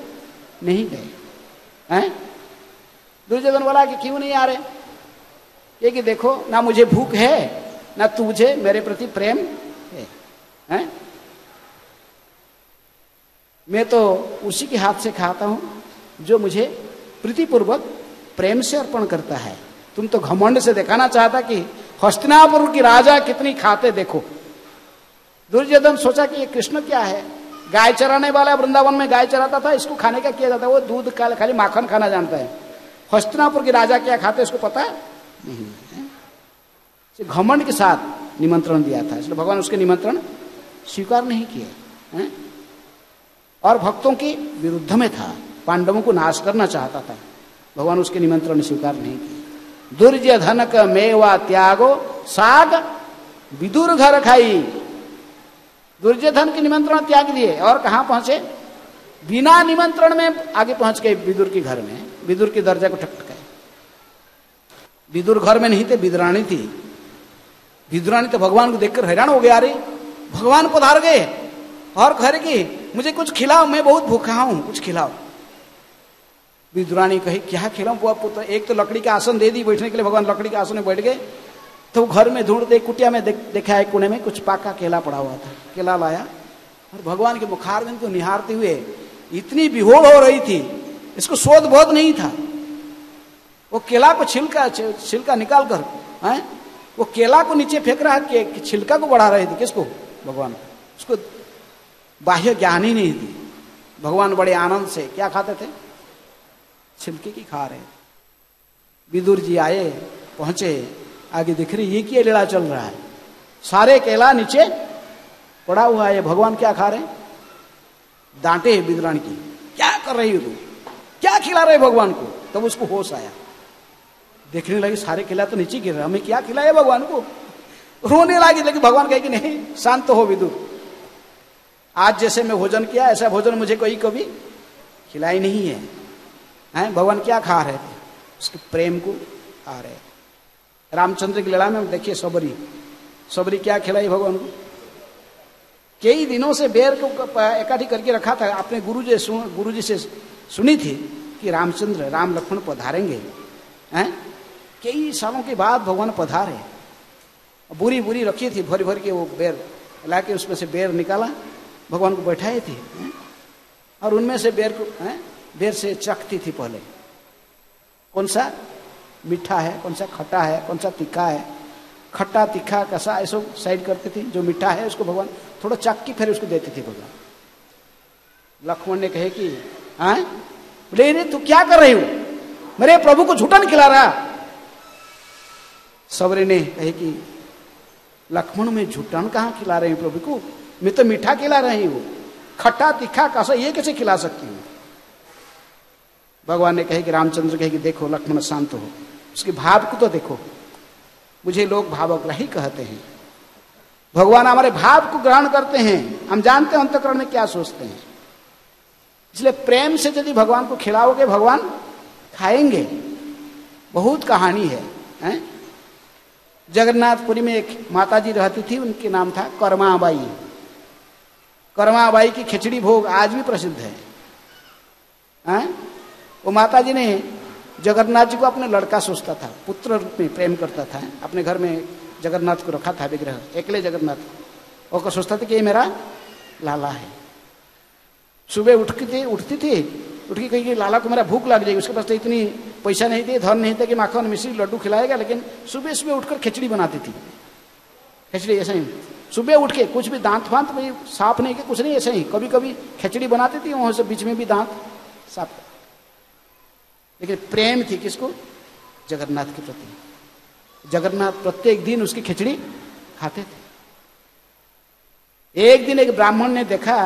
नहीं गए हैं। दुर्योधन बोला कि क्यों नहीं आ रहे? ये कि देखो ना मुझे भूख है ना तुझे मेरे प्रति प्रेम है, हैं? मैं तो उसी के हाथ से खाता हूं जो मुझे प्रीतिपूर्वक प्रेम से अर्पण करता है। तुम तो घमंड से दिखाना चाहता कि हस्तिनापुर की राजा कितनी खाते देखो। दुर्योधन सोचा कि ये कृष्ण क्या है, गाय चराने वाला, वृंदावन में गाय चराता था, इसको खाने का किया जाता है, वो दूध खाली माखन खाना जानता है। हस्तिनापुर की राजा क्या खाते इसको पता नहीं है। घमंड के साथ निमंत्रण दिया था, इसलिए भगवान उसके निमंत्रण स्वीकार नहीं किए हैं? और भक्तों के विरुद्ध में था, पांडवों को नाश करना चाहता था, भगवान उसके निमंत्रण स्वीकार नहीं किए। दुर्योधन का मेवा त्यागो साग विदुर घर खाई। दुर्योधन के निमंत्रण त्याग दिए और कहां पहुंचे? बिना निमंत्रण में आगे पहुंच गए विदुर के घर में, विदुर की दर्जा को ठक गए। विदुर घर में नहीं थे, विदुरानी थी। विदुरानी तो भगवान को देखकर हैरान हो गया, अरे भगवान पधार गए और कह की मुझे कुछ खिलाओ, मैं बहुत भूखा हूं, कुछ खिलाओ। विदुरानी कही क्या खिलाऊं पुत्र? एक तो लकड़ी का आसन दे दी बैठने के लिए, भगवान लकड़ी के आसन में बैठ गए। तो घर में ढूंढते कुटिया में देखा है कोने में कुछ पाका केला पड़ा हुआ था, केला लाया और भगवान के मुखारविंद को निहारते हुए इतनी विहोर हो रही थी, इसको शोध बोध नहीं था। वो केला को छिलका निकाल कर वो केला को नीचे फेंक रहा है कि छिलका को बढ़ा रहे थे। किसको? भगवान। उसको बाह्य ज्ञान ही नहीं थी। भगवान बड़े आनंद से क्या खाते थे? छिलके की खा रहे। विदुर जी आए, पहुंचे, आगे दिख रही ये क्या लीला चल रहा है, सारे केला नीचे पड़ा हुआ है, भगवान क्या खा रहे? डांटे विदुरानी की, क्या कर रही हो तू, क्या खिला रहे भगवान को? तब उसको होश आया, देखने लगी सारे केला तो नीचे गिर रहा, हमें क्या खिलाया भगवान को? रोने लगी। लेकिन भगवान कहे कि नहीं, शांत हो विदुर, आज जैसे मैं भोजन किया ऐसा भोजन मुझे कोई कभी खिलाई नहीं है। हैं? भगवान क्या खा रहे थे? उसके प्रेम को खा रहे। रामचंद्र की लीला में देखिए, सबरी क्या खिलाई भगवान को? कई दिनों से बेर को इकट्ठी करके रखा था। अपने गुरुजी से सुनी थी कि रामचंद्र राम लक्ष्मण पधारेंगे। हैं? कई सालों के बाद भगवान पधारे। बुरी बुरी रखी थी, भर भर के वो बेर ला के उसमें से बेर निकाला, भगवान को बैठाए थे और उनमें से बेर से चखती थी पहले, कौन सा मीठा है, कौन सा खट्टा है, कौन सा तीखा है, खट्टा तीखा कसा ऐसा साइड करती थी। जो मीठा है उसको भगवान थोड़ा चख के फिर उसको देती थी भगवान। लक्ष्मण ने कहे कि हाँ बोले रे तू क्या कर रही हो, मेरे प्रभु को झूठन खिला रहा। सबरी ने कहे कि लक्ष्मण में झूठन कहाँ खिला रहे हैं प्रभु को, मैं तो मीठा खिला रही हूँ, खट्टा तीखा कसा ये कैसे खिला सकती हूँ? भगवान ने कहे कि रामचंद्र कहे कि देखो लक्ष्मण शांत हो, उसके भाव को तो देखो। मुझे लोग भावग्राही कहते हैं, भगवान हमारे भाव को ग्रहण करते हैं, हम जानते हैं अंतःकरण में क्या सोचते हैं। इसलिए प्रेम से यदि भगवान को खिलाओगे भगवान खाएंगे। बहुत कहानी है? जगन्नाथपुरी में एक माताजी रहती थी, उनके नाम था कर्माबाई। कर्माबाई की खिचड़ी भोग आज भी प्रसिद्ध है। वो माताजी ने जगन्नाथ जी को अपने लड़का सोचता था, पुत्र रूप में प्रेम करता था। अपने घर में जगन्नाथ को रखा था विग्रह, एकले जगन्नाथ को, और सोचता था कि ये मेरा लाला है। सुबह उठती थी, उठ के कही लाला को मेरा भूख लग जाएगी। उसके पास तो इतनी पैसा नहीं थी, धन नहीं था कि माखन मिश्री लड्डू खिलाएगा, लेकिन सुबह सुबह उठकर खिचड़ी बनाती थी। खिचड़ी ऐसा ही सुबह उठ के, कुछ भी दांत फांत भी साफ नहीं किया, कुछ नहीं, ऐसे ही कभी कभी खिचड़ी बनाती थी, वहां से बीच में भी दांत साफ। लेकिन प्रेम थी किसको? जगन्नाथ के प्रति। जगन्नाथ प्रत्येक दिन उसकी खिचड़ी खाते थे। एक दिन एक ब्राह्मण ने देखा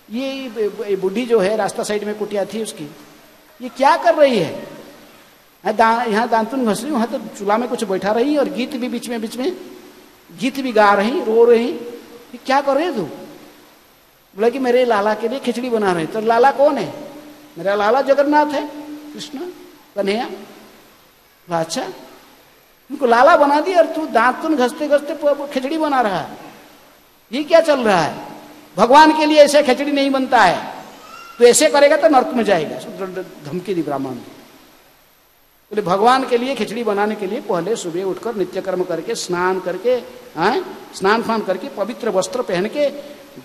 ये बुढ़ी जो है रास्ता साइड में कुटिया थी उसकी, ये क्या कर रही है? यहाँ दांतुन घस रही, वहां तो चूल्हा में कुछ बैठा रही और गीत भी बीच में गीत भी गा रही, रो रही। क्या कर रहे तू? बोला कि मेरे लाला के लिए खिचड़ी बना रहे। तो लाला कौन है? मेरा लाला जगन्नाथ है, कृष्ण कन्हैया। अच्छा, उनको लाला बना दिया और तू दांतुन घसते घसते खिचड़ी बना रहा है, ये क्या चल रहा है? भगवान के लिए ऐसे खिचड़ी नहीं बनता है, तो ऐसे करेगा तो नरक में जाएगा। धमकी दी ब्राह्मण ने। बोले भगवान के लिए खिचड़ी बनाने के लिए पहले सुबह उठकर नित्य कर्म करके स्नान करके, स्नान फान करके पवित्र वस्त्र पहन के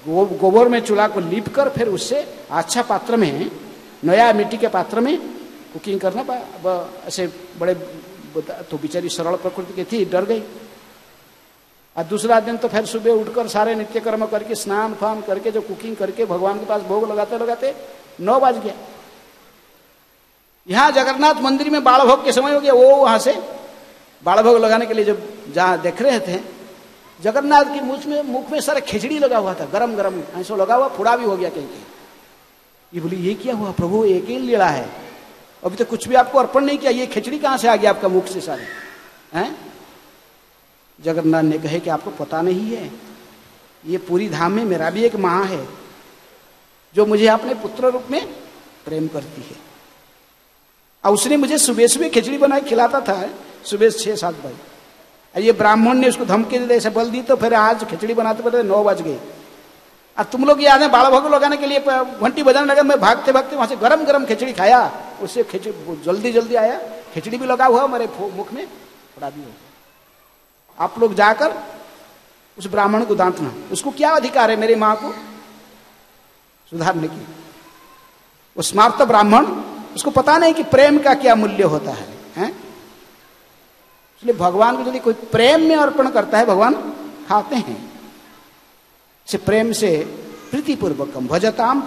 गोबर में चूल्हा को लीप कर फिर उससे अच्छा पात्र में, नया मिट्टी के पात्र में कुकिंग करना। ऐसे बड़े तो बेचारी सरल प्रकृति की थी, डर गई। और दूसरा दिन तो फिर सुबह उठकर सारे नित्य कर्म करके स्नान फान करके जो कुकिंग करके भगवान के पास भोग लगाते लगाते 9 बज गया। यहाँ जगन्नाथ मंदिर में बाल भोग के समय हो गया। वो वहां से बाल भोग लगाने के लिए जब जहाँ देख रहे थे, जगन्नाथ की मुख में सारा खिचड़ी लगा हुआ था, गरम गरम ऐसा लगा हुआ, फुड़ा भी हो गया कहीं। ये बोली ये क्या हुआ प्रभु, एक ही लीला है, अभी तो कुछ भी आपको अर्पण नहीं किया, ये खिचड़ी कहां से आ गया आपका मुख से सारे हैं? जगन्नाथ ने कहे कि आपको पता नहीं है, ये पूरी धाम में मेरा भी एक माँ है जो मुझे अपने पुत्र रूप में प्रेम करती है, और उसने मुझे सुबह सुबह खिचड़ी बनाई खिलाता था, सुबह 6-7 बजे। ये ब्राह्मण ने उसको धमकी दे ऐसे बल दी, तो फिर आज खिचड़ी बनाते बनाते 9 बज गए। और तुम लोग याद है बाल भोग लगाने के लिए घंटी बजाने लगा, मैं भागते भागते वहां से गरम गरम खिचड़ी खाया, उससे खिचड़ी जल्दी जल्दी आया, खिचड़ी भी लगा हुआ मेरे मुख में, थोड़ा भी हो गया। आप लोग जाकर उस ब्राह्मण को डांटना, उसको क्या अधिकार है मेरी माँ को सुधारने की? वो स्मार्त ब्राह्मण, उसको पता नहीं कि प्रेम का क्या मूल्य होता है, हैं? इसलिए भगवान को यदि कोई प्रेम में अर्पण करता है, भगवान खाते हैं। से प्रेम से प्रीतिपूर्वकम भजताम,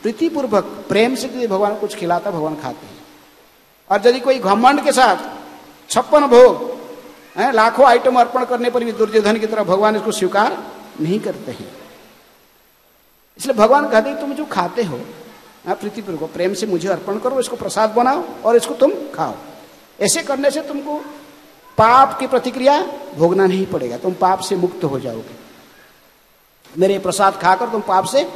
प्रीतिपूर्वक प्रेम से यदि भगवान कुछ खिलाता, भगवान खाते हैं। और यदि कोई घमंड के साथ 56 भोग लाखों आइटम अर्पण करने पर भी दुर्योधन की तरह भगवान इसको स्वीकार नहीं करते हैं। इसलिए भगवान कहते हैं तुम जो खाते हो प्रीतिपूर्वक प्रेम से मुझे अर्पण करो, इसको प्रसाद बनाओ और इसको तुम खाओ। ऐसे करने से तुमको पाप की प्रतिक्रिया भोगना नहीं पड़ेगा, तुम पाप से मुक्त हो जाओगे। मेरे प्रसाद खाकर तुम पाप से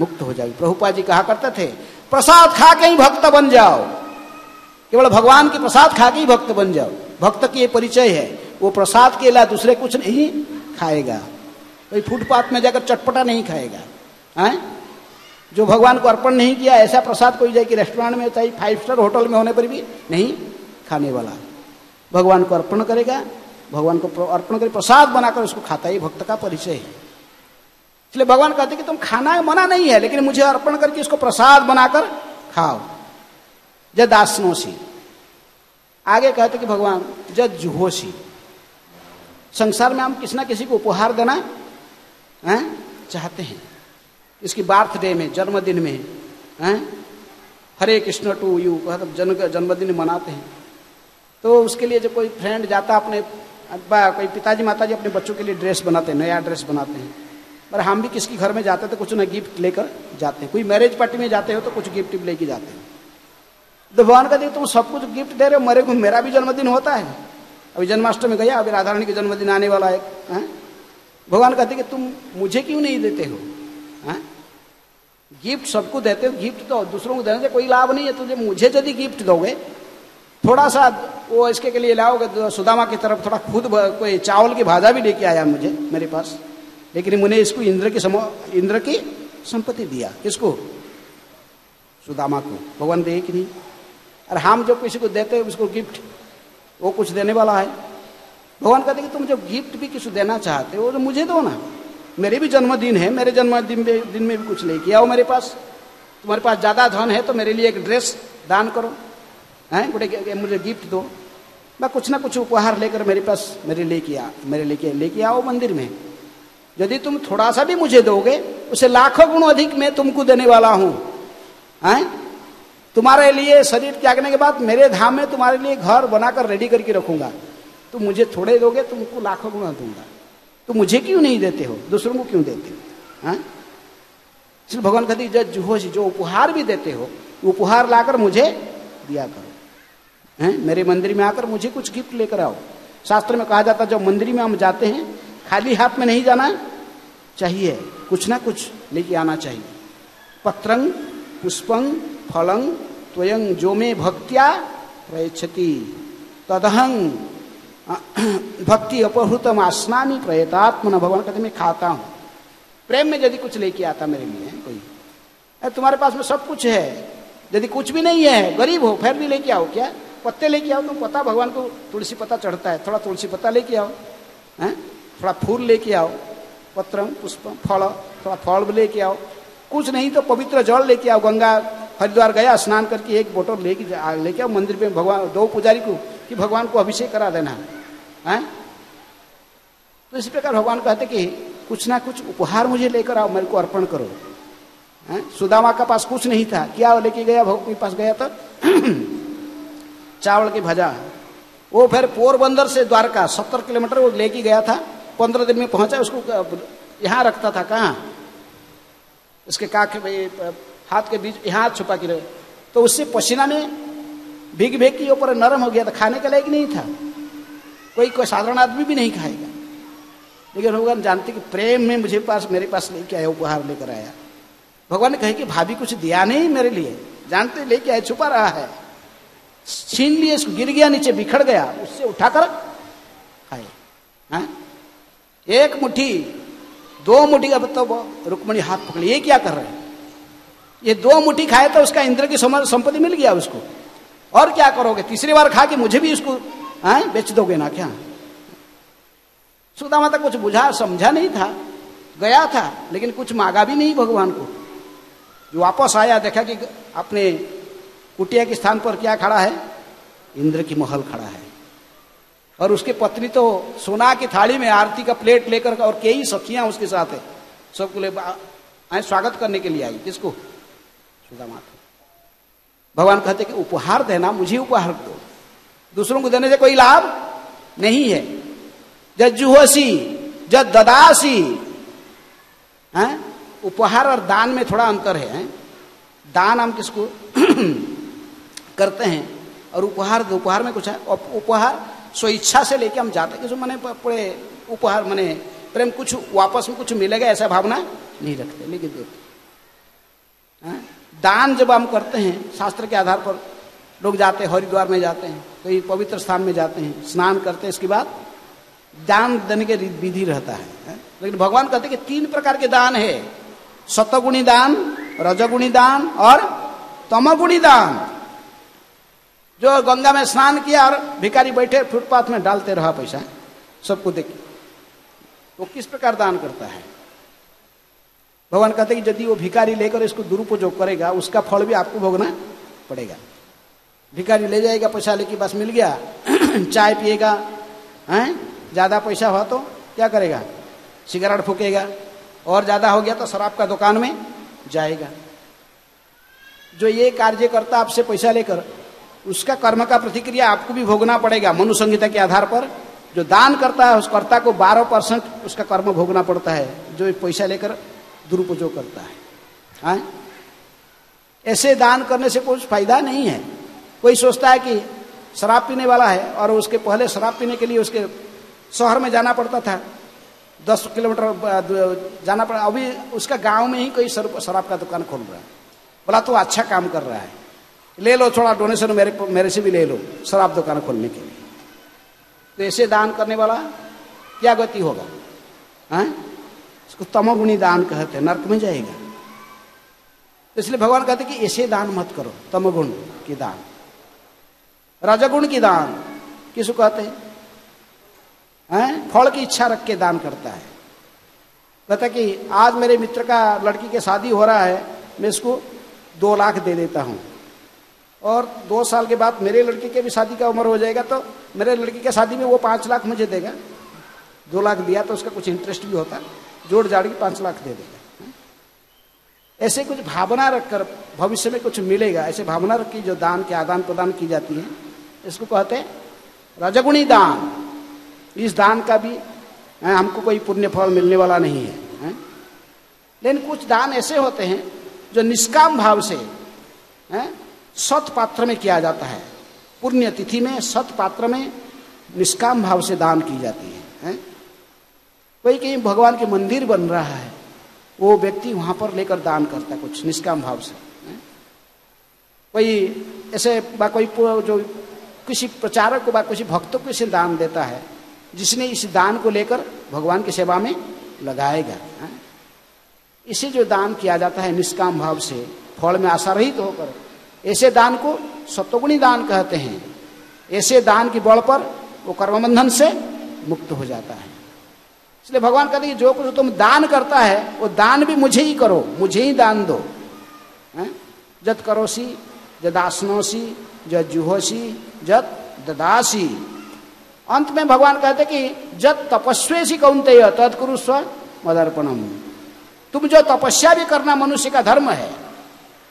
मुक्त हो जाओगे। प्रभुपाद जी कहा करते थे प्रसाद खा के ही भक्त बन जाओ, केवल भगवान के प्रसाद खा के ही भक्त बन जाओ। भक्त की ये परिचय है, वो प्रसाद के अलावा दूसरे कुछ नहीं खाएगा, कोई फुटपाथ में जाकर चटपटा नहीं खाएगा, हैं? जो भगवान को अर्पण नहीं किया ऐसा प्रसाद कोई जाए कि रेस्टोरेंट में, चाहे 5 स्टार होटल में होने पर भी नहीं खाने वाला। भगवान को अर्पण करेगा, भगवान को अर्पण कर प्रसाद बनाकर उसको खाता है, भक्त का परिचय है। इसलिए भगवान कहते कि तुम खाना मना नहीं है, लेकिन मुझे अर्पण करके इसको प्रसाद बनाकर खाओ। जय दासनोसी। आगे कहते कि भगवान जय जुहोसी। संसार में हम किसी ना किसी को उपहार देना चाहते हैं। इसकी बर्थडे में, जन्मदिन में, हरे कृष्ण टू यू जन्मदिन मनाते हैं। तो उसके लिए जब कोई फ्रेंड जाता अपने, कोई पिताजी माताजी अपने बच्चों के लिए ड्रेस बनाते हैं, नया ड्रेस बनाते हैं। पर हम भी किसकी घर में जाते हैं तो कुछ ना गिफ्ट लेकर जाते हैं। कोई मैरिज पार्टी में जाते हो तो कुछ गिफ्ट लेके जाते हैं। तो भगवान कहते तुम सब कुछ गिफ्ट दे रहे हो, मेरे को मेरा भी जन्मदिन होता है। अभी जन्माष्टमी गया, अभी राधा रानी का जन्मदिन आने वाला है। भगवान कहते कि तुम मुझे क्यों नहीं देते हो? गिफ्ट सबको देते हो, गिफ्ट तो दूसरों को देने से कोई लाभ नहीं है। तुझे मुझे यदि गिफ्ट दोगे, थोड़ा सा वो इसके लिए लाओगे, सुदामा की तरफ थोड़ा खुद कोई चावल की भाजा भी लेके आया मुझे मेरे पास, लेकिन मैंने इसको इंद्र की संपत्ति दिया। किसको? सुदामा को। भगवान दे कि नहीं? और हम जो किसी को देते हैं उसको गिफ्ट, वो कुछ देने वाला है। भगवान कहते कि तुम जो गिफ्ट भी किसी देना चाहते हो तो मुझे दो ना, मेरे भी जन्मदिन है, मेरे जन्मदिन में भी कुछ लेके आओ मेरे पास। तुम्हारे पास ज़्यादा धन है तो मेरे लिए एक ड्रेस दान करो, हैं? मुझे गिफ्ट दो, मैं कुछ ना कुछ उपहार लेकर मेरे पास मेरे लेके आओ मंदिर में। यदि तुम थोड़ा सा भी मुझे दोगे, उसे लाखों गुण अधिक मैं तुमको देने वाला हूं। तुम्हारे लिए शरीर त्यागने के बाद मेरे धाम में तुम्हारे लिए घर बनाकर रेडी करके रखूंगा। तुम मुझे थोड़े दोगे, तुमको लाखों गुण दूंगा। तो मुझे क्यों नहीं देते हो, दूसरों को क्यों देते हो? इसलिए भगवान कहते जो उपहार भी देते हो, उपहार लाकर मुझे दिया करो। हैं, मेरे मंदिर में आकर मुझे कुछ गिफ्ट लेकर आओ। शास्त्र में कहा जाता है जब मंदिर में हम जाते हैं खाली हाथ में नहीं जाना चाहिए, कुछ ना कुछ लेके आना चाहिए। पत्रं पुष्पं फलं त्वयं जो मे भक्त्या प्रयच्छति तदहं भक्ति अपहृतम आस्नामि प्रयतात्मन। भगवान कहते मैं खाता हूँ। प्रेम में यदि कुछ लेके आता मेरे लिए कोई, तुम्हारे पास में सब कुछ है, यदि कुछ भी नहीं है, गरीब हो, फिर भी लेके आओ। क्या पत्ते लेके आओ, तुम पता भगवान को तुलसी पत्ता चढ़ता है, थोड़ा तुलसी पत्ता लेके आओ, हैं, थोड़ा फूल लेके आओ, पत्रम पुष्पम फल, थोड़ा फल भी लेके आओ। कुछ नहीं तो पवित्र जल लेके आओ। गंगा हरिद्वार गया, स्नान करके एक बोतल लेके आओ मंदिर में भगवान, दो पुजारी को कि भगवान को अभिषेक करा देना है। तो इसी प्रकार भगवान कहते कि कुछ ना कुछ उपहार मुझे लेकर आओ, मेरे को अर्पण करो। सुदामा का पास कुछ नहीं था, क्या लेके गया भगवान के पास गया तो चावल की भजा। वो फिर पोरबंदर से द्वारका 70 किलोमीटर वो लेके गया था, 15 दिन में पहुंचा। उसको यहाँ रखता था, कहाँ, इसके काख हाथ के बीच यहाँ छुपा के रहे, तो उससे पसीना में भीग भीग के ऊपर नरम हो गया था, खाने के लायक नहीं था। कोई साधारण आदमी भी नहीं खाएगा। लेकिन भगवान जानते कि प्रेम में मुझे मेरे पास लेके आया, उपहार लेकर आया। भगवान ने कहे कि भाभी कुछ दिया नहीं मेरे लिए, जानते लेके आए, छुपा रहा है। छीन लिए, इसको गिर गया नीचे, बिखर गया, उससे उठाकर खाए। एक मुट्ठी, 2 मुट्ठी, अब तो रुक्मणी हाथ पकड़ी, ये क्या कर रहे हैं? ये 2 मुट्ठी खाए तो उसका इंद्र की संपत्ति मिल गया उसको, और क्या करोगे? तीसरी बार खा के मुझे भी इसको बेच दोगे ना क्या? सुदामा तक कुछ बुझा समझा नहीं था, गया था लेकिन कुछ मांगा भी नहीं भगवान को। जो वापस आया देखा कि अपने कुटिया के स्थान पर क्या खड़ा है? इंद्र की महल खड़ा है, और उसकी पत्नी तो सोना की थाली में आरती का प्लेट लेकर, और कई सखियां उसके साथ है, सबको ले स्वागत करने के लिए आई। किसको? सुदामा को। भगवान कहते कि उपहार देना, मुझे उपहार दो, दूसरों को देने से कोई लाभ नहीं है। जद जुहोसी जद ददासी, उपहार और दान में थोड़ा अंतर है। दान हम किसको करते हैं, और उपहार में कुछ है। उपहार स्वेच्छा से लेके हम जाते हैं, मैंने पड़े उपहार मैंने प्रेम, कुछ वापस में कुछ मिलेगा ऐसा भावना नहीं रखते, लेकिन देते। दान जब हम करते हैं शास्त्र के आधार पर, लोग जाते हैं हरिद्वार में जाते हैं, कई पवित्र स्थान में जाते हैं, स्नान करते हैं, इसके बाद दान देने के विधि रहता है। लेकिन भगवान कहते हैं कि 3 प्रकार के दान है, सतगुणी दान, रजगुणी दान और तमगुणी दान। जो गंगा में स्नान किया और भिखारी बैठे फुटपाथ में डालते रहा पैसा, सबको देख, वो किस प्रकार दान करता है? भगवान कहते हैं कि यदि वो भिखारी लेकर इसको दुरुपयोग करेगा, उसका फल भी आपको भोगना पड़ेगा। भिखारी ले जाएगा, पैसा लेके बस मिल गया, चाय पिएगा, ज्यादा पैसा हुआ तो क्या करेगा? सिगरेट फूकेगा, और ज्यादा हो गया तो शराब का दुकान में जाएगा। जो ये कार्य करता आपसे पैसा लेकर, उसका कर्म का प्रतिक्रिया आपको भी भोगना पड़ेगा। मनु संहिता के आधार पर जो दान करता है उस कर्ता को 12% उसका कर्म भोगना पड़ता है, जो पैसा लेकर दुरुपयोग करता है। ऐसे दान करने से कुछ फायदा नहीं है। कोई सोचता है कि शराब पीने वाला है, और उसके पहले शराब पीने के लिए उसके शहर में जाना पड़ता था, 10 किलोमीटर जाना पड़ा, अभी उसका गांव में ही कोई शराब का दुकान खोल रहा है। बोला तो अच्छा काम कर रहा है, ले लो थोड़ा डोनेशन मेरे से भी ले लो शराब दुकान खोलने के लिए। तो ऐसे दान करने वाला क्या गति होगा? इसको तमोगुणी दान कहते हैं, नरक में जाएगा। इसलिए भगवान कहते कि ऐसे दान मत करो, तमोगुण की दान। रजगुण की दान किसको कहते हैं? फल की इच्छा रख के दान करता है। कहता कि आज मेरे मित्र का लड़की के शादी हो रहा है, मैं इसको 2 लाख दे देता हूँ, और 2 साल के बाद मेरे लड़की के भी शादी का उम्र हो जाएगा, तो मेरे लड़की के शादी में वो 5 लाख मुझे देगा। 2 लाख दिया तो उसका कुछ इंटरेस्ट भी होता, जोड़ जाड़ के 5 लाख दे देगा। ऐसे कुछ भावना रखकर भविष्य में कुछ मिलेगा, ऐसे भावना रख के जो दान के आदान प्रदान की जाती है, इसको कहते हैं रजगुणी दान। इस दान का भी हमको कोई पुण्य फल मिलने वाला नहीं है। लेकिन कुछ दान ऐसे होते हैं जो निष्काम भाव से सत पात्र में किया जाता है, पुण्य तिथि में सत पात्र में निष्काम भाव से दान की जाती है। कोई कहीं भगवान के मंदिर बन रहा है, वो व्यक्ति वहां पर लेकर दान करता है कुछ निष्काम भाव से। कोई ऐसे कोई जो किसी प्रचारक को किसी भक्तों को इसे दान देता है, जिसने इस दान को लेकर भगवान की सेवा में लगाएगा। इसे जो दान किया जाता है निष्काम भाव से, फल में आशा रहित होकर, ऐसे दान को सत्वगुणी दान कहते हैं। ऐसे दान की बल पर वो कर्मबंधन से मुक्त हो जाता है। इसलिए भगवान कहते हैं कि जो कुछ तुम दान करता है वो दान भी मुझे ही करो, मुझे ही दान दो। जत करोसी जदास्नोसी जत जुहोसी जत ददासी। अंत में भगवान कहते कि जत तपस्वेसी कौन्तेय तत्कुरुस्व मदर्पणम। तुम जो तपस्या भी करना मनुष्य का धर्म है,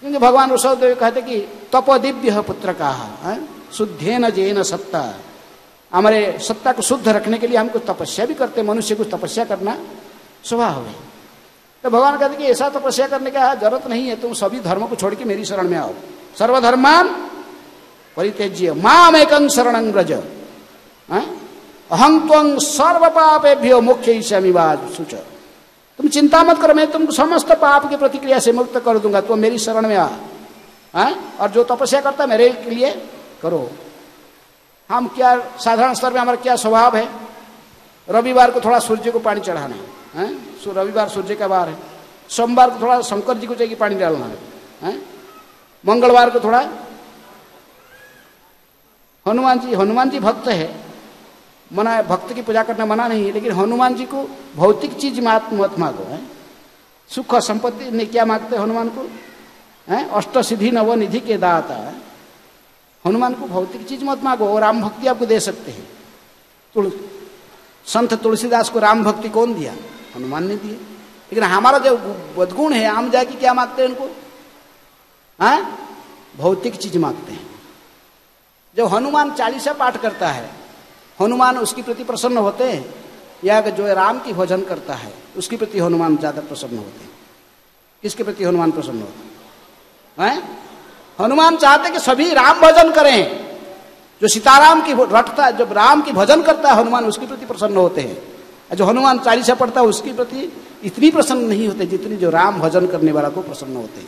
क्योंकि भगवान ऋषभदेव कहते कि तपोदिव्य पुत्र का शुद्धेन जेन सत्ता। हमारे सत्ता को शुद्ध रखने के लिए हम कुछ तपस्या भी करते, मनुष्य कुछ तपस्या करना स्वभाव है। तो भगवान कहते कि ऐसा तपस्या करने का जरूरत नहीं है, तुम सभी धर्मों को छोड़ के मेरी शरण में आओ। सर्वधर्मान परित्यज्य माम एकं शरणं व्रज अहं त्वं सर्व पापेभ्यो मोक्षयिष्यामि मा शुच। तुम चिंता मत करो, मैं तुमको समस्त पाप की प्रतिक्रिया से मुक्त कर दूंगा, तुम मेरी शरण में आ। और जो तपस्या करता है मेरे के लिए करो। हम क्या साधारण स्तर में हमारा क्या स्वभाव है, रविवार को थोड़ा सूर्य को पानी चढ़ाना है, रविवार सूर्य का वार है। सोमवार को थोड़ा शंकर जी को चाहिए पानी डालना है। मंगलवार को थोड़ा हनुमान जी भक्त है, मना है, भक्त की पूजा करना मना नहीं है, लेकिन हनुमान जी को भौतिक चीज मत मांगो। सुख संपत्ति ने क्या मांगते हनुमान को, अष्ट सिद्धि नव निधि के दाता। हनुमान को भौतिक चीज मत मांगो, और राम भक्ति आपको दे सकते हैं। संत तुलसीदास को राम भक्ति कौन दिया, हनुमान ने दिया। लेकिन हमारा जो बदगुण है, हम जाके क्या मांगते हैं उनको, भौतिक चीज मांगते हैं। जब हनुमान चालीसा पाठ करता है, हनुमान उसकी प्रति प्रसन्न होते हैं, या जो राम की भजन करता है उसके प्रति हनुमान ज्यादा प्रसन्न होते हैं। किसके प्रति हनुमान प्रसन्न होते हैं? हनुमान चाहते कि सभी राम भजन करें। जो सीताराम की रटता है, जब राम की भजन करता है हनुमान, उसके प्रति प्रसन्न होते हैं। जो हनुमान चालीसा पढ़ता है उसके प्रति इतनी प्रसन्न नहीं होते जितनी जो राम भजन करने वाला को प्रसन्न होते हैं।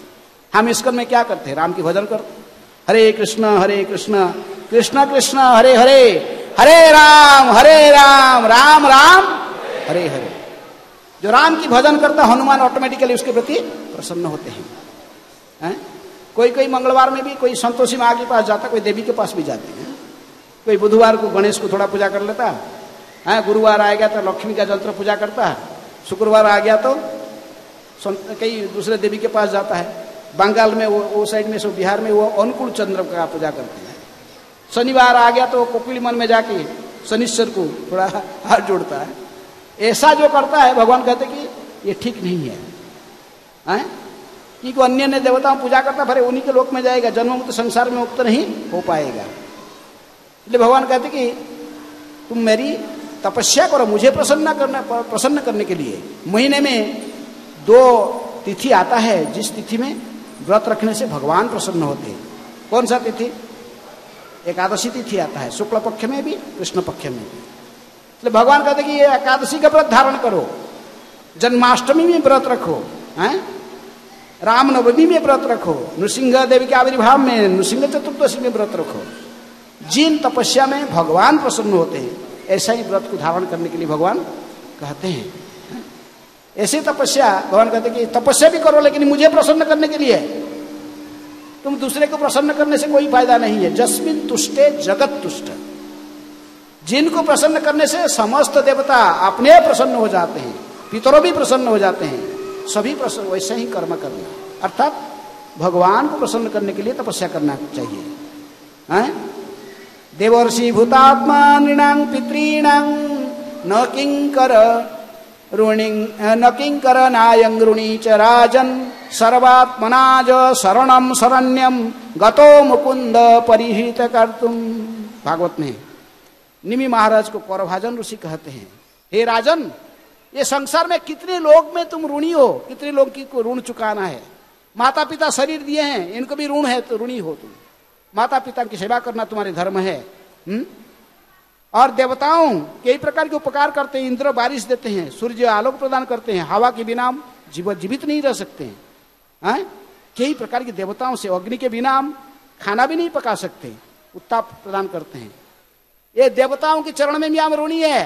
हम इसकर में क्या करते हैं, राम की भजन करते, हरे कृष्ण कृष्ण कृष्ण हरे हरे, हरे राम राम राम हरे हरे। जो राम की भजन करता हनुमान ऑटोमेटिकली उसके प्रति प्रसन्न होते हैं। कोई मंगलवार में भी कोई संतोषी माँ के पास जाता, कोई देवी के पास भी जाते हैं। कोई बुधवार को गणेश को थोड़ा पूजा कर लेता है, गुरुवार आ गया तो लक्ष्मी का यंत्र पूजा करता है, शुक्रवार आ गया तो कई दूसरे देवी के पास जाता है। बंगाल में वो साइड में, सब बिहार में वो अनुकूल चंद्र का पूजा करते हैं। शनिवार आ गया तो कोकिली मन में जाके शनिश्चर को थोड़ा हाथ जोड़ता है। ऐसा जो करता है भगवान कहते कि ये ठीक नहीं है। क्योंकि अन्य ने देवताओं पूजा करता, फिर उन्हीं के लोक में जाएगा, जन्म मुक्त संसार में मुक्त नहीं हो पाएगा। इसलिए भगवान कहते कि तुम मेरी तपस्या करो, मुझे प्रसन्न करने के लिए। महीने में 2 तिथि आता है जिस तिथि में व्रत रखने से भगवान प्रसन्न होते हैं। कौन सा तिथि? एकादशी तिथि आता है, शुक्ल पक्ष में भी कृष्ण पक्ष में भी। इसलिए भगवान कहते कि ये एकादशी का व्रत धारण करो, जन्माष्टमी में व्रत रखो, रामनवमी में व्रत रखो, नृसिंह देवी के आविर्भाव में, नृसिंह चतुर्दशी में व्रत रखो। जिन तपस्या में भगवान प्रसन्न होते हैं ऐसा ही व्रत को धारण करने के लिए भगवान कहते हैं। ऐसे तपस्या भगवान कहते कि तपस्या भी करो लेकिन मुझे प्रसन्न करने के लिए। तुम दूसरे को प्रसन्न करने से कोई फायदा नहीं है। जस्मिन तुष्टे जगत तुष्ट। जिनको प्रसन्न करने से समस्त देवता अपने प्रसन्न हो जाते हैं, पितरों भी प्रसन्न हो जाते हैं, सभी प्रसन्न। वैसे ही कर्म करना, अर्थात भगवान को प्रसन्न करने के लिए तपस्या करना चाहिए। देवर्षि भूतात्मा नृणां पितॄणां न किंकर नायं ऋणी च राजन सर्वात्मनाज शरणं शरण्यं गतो मुकुंद परिहित कर्तुम। भागवत में निमि महाराज को कौरभाजन ऋषि कहते हैं, हे राजन, ये संसार में कितने लोग में तुम ऋणी हो, कितने लोग की को ऋण चुकाना है। माता पिता शरीर दिए हैं, इनको भी ऋण है तो ऋणी हो तुम। माता पिता की सेवा करना तुम्हारे धर्म है। और देवताओं कई प्रकार के उपकार करते हैं, इंद्र बारिश देते हैं, सूर्य आलोक प्रदान करते हैं, हवा के बिना जीवित नहीं रह सकते हैं। कई प्रकार के देवताओं से, अग्नि के बिना हम खाना भी नहीं पका सकते, उत्ताप प्रदान करते हैं। ये देवताओं के चरण में भी हम ऋणी है,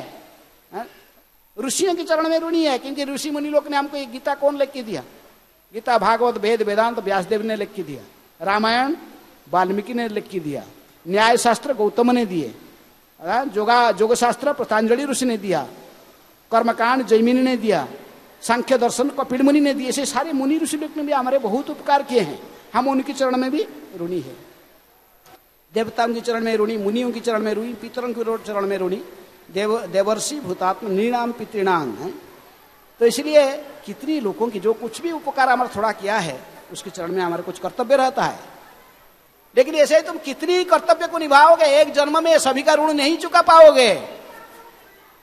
ऋषियों के चरण में ऋणी है, क्योंकि ऋषि मुनि लोग ने हमको गीता कौन लिख के दिया? गीता, भागवत, वेद, वेदांत व्यासदेव ने लिख के दिया, रामायण वाल्मीकि ने लिख के दिया, न्याय शास्त्र गौतम ने दिए, योग शास्त्र पतंजलि ऋषि ने दिया, कर्मकांड जैमिनी ने दिया, सांख्य दर्शन कपिल मुनि ने दिए। ऐसे सारे मुनि ऋषि लोग ने भी हमारे बहुत उपकार किए हैं, हम उनके चरण में भी ऋणी है। देवताओं के चरण में ऋणी, मुनियों के चरण में ऋणी, पितरों के चरण में ऋणी, देवर्षि भूतात्म नृणाम पितृणाम है। तो इसलिए कितनी लोगों की जो कुछ भी उपकार हमारा थोड़ा किया है, उसके चरण में हमारे कुछ कर्तव्य रहता है। लेकिन ऐसे ही तुम कितनी कर्तव्य को निभाओगे, एक जन्म में सभी का ऋण नहीं चुका पाओगे।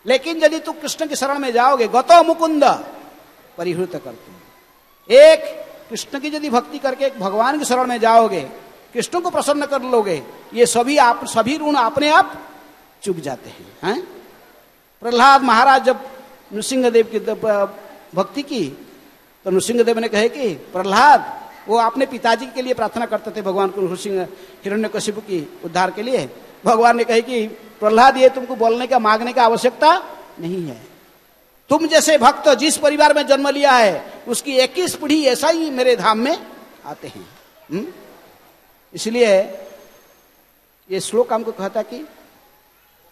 लेकिन यदि तुम कृष्ण के शरण में जाओगे, गतो मुकुंद परिहृत करते, एक कृष्ण की यदि भक्ति करके भगवान के शरण में जाओगे, कृष्ण को प्रसन्न कर लोगे, ये सभी ऋण अपने आप चुक जाते हैं। प्रहलाद महाराज जब नृसिंहदेव की भक्ति की, तो नृसिंहदेव ने कहे कि प्रहलाद, वो अपने पिताजी के लिए प्रार्थना करते थे भगवान को, हिरण्यकशिपु की उद्धार के लिए। भगवान ने कहे कि प्रहलाद, ये तुमको बोलने का मांगने का आवश्यकता नहीं है, तुम जैसे भक्त जिस परिवार में जन्म लिया है, उसकी 21 पीढ़ी ऐसा ही मेरे धाम में आते हैं। इसलिए ये श्लोक हमको कहता कि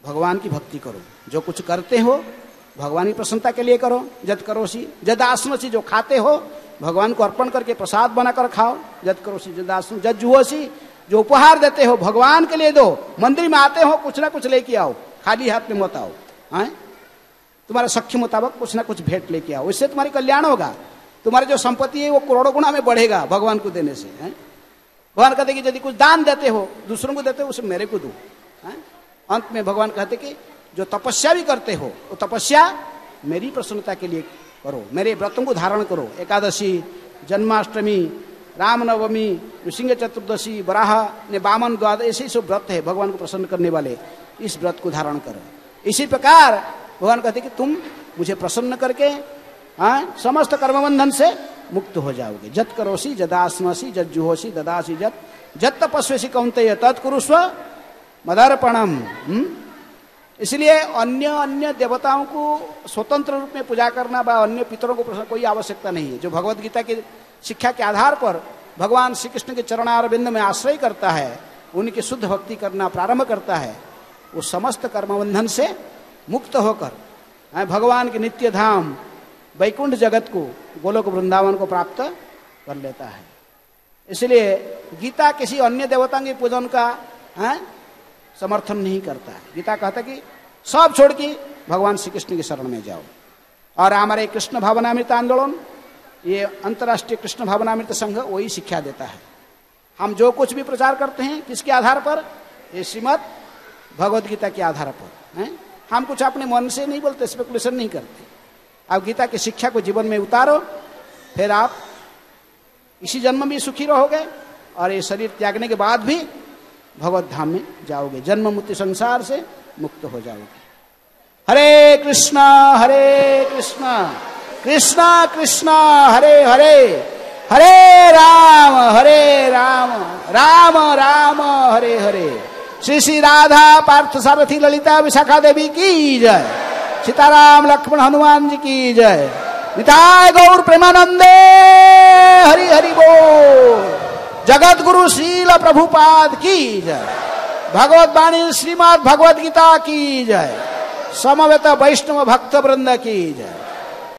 भगवान की भक्ति करो, जो कुछ करते हो भगवान की प्रसन्नता के लिए करो। जद करोसी जद आसनसी, जो खाते हो भगवान को अर्पण करके प्रसाद बनाकर खाओ। जद करोसी जद आसन जद जुहोसी, जो उपहार देते हो भगवान के लिए दो। मंदिर में आते हो कुछ ना कुछ लेके आओ, खाली हाथ में मत आओ। तुम्हारे सख्य मुताबिक कुछ ना कुछ भेंट लेके आओ, इससे तुम्हारी कल्याण होगा। तुम्हारी जो संपत्ति है वो करोड़ों गुना में बढ़ेगा भगवान को देने से। भगवान कहते कि यदि कुछ दान देते हो, दूसरों को देते हो, उसे मेरे को दो। अंत में भगवान कहते कि जो तपस्या भी करते हो, वो तपस्या मेरी प्रसन्नता के लिए करो, मेरे व्रतों को धारण करो। एकादशी, जन्माष्टमी, रामनवमी, नृसिंह चतुर्दशी, वराह ने वामन द्वादश, ऐसे सब व्रत है भगवान को प्रसन्न करने वाले, इस व्रत को धारण करो। इसी प्रकार भगवान कहते कि तुम मुझे प्रसन्न करके समस्त कर्मबंधन से मुक्त हो जाओगे। जत करोसी जदास्मसी जद जुहोसी ददासी जत तपस्वी कौन्तेय तत्कुरुस्व मदर्पणम। इसलिए अन्य देवताओं को स्वतंत्र रूप में पूजा करना व अन्य पितरों को कोई आवश्यकता नहीं है। जो भगवद गीता की शिक्षा के आधार पर भगवान श्री कृष्ण के चरणारविंद में आश्रय करता है, उनकी शुद्ध भक्ति करना प्रारंभ करता है, वो समस्त कर्मबंधन से मुक्त होकर भगवान के नित्य धाम वैकुंठ जगत को, गोलोक वृंदावन को प्राप्त कर लेता है। इसलिए गीता किसी अन्य देवता के पूजन का समर्थन नहीं करता है। गीता कहता है कि सब छोड़ के भगवान श्री कृष्ण के शरण में जाओ। और हमारे कृष्ण भावनामृत आंदोलन, ये अंतर्राष्ट्रीय कृष्ण भावनामृत संघ वही शिक्षा देता है। हम जो कुछ भी प्रचार करते हैं किसके आधार पर? ये श्रीमद् भगवद गीता के आधार पर है। हम कुछ अपने मन से नहीं बोलते, स्पेकुलेशन नहीं करते। आप गीता की शिक्षा को जीवन में उतारो, फिर आप इसी जन्म में सुखी रहोगे और ये शरीर त्यागने के बाद भी भगवत धाम में जाओगे, जन्म मुक्ति संसार से मुक्त हो जाओगे। हरे कृष्णा कृष्णा कृष्णा हरे हरे, हरे राम राम राम हरे हरे। श्री श्री राधा पार्थ सारथी ललिता विशाखा देवी की जय, सीताराम लक्ष्मण हनुमान जी की जय, निताय गौर प्रेमानंदे हरि हरि बोल। जगत गुरु श्रील प्रभुपाद की जय, भगवत वाणी श्रीमद् भगवद गीता की जय, समवेत वैष्णव भक्त वृंद की जय।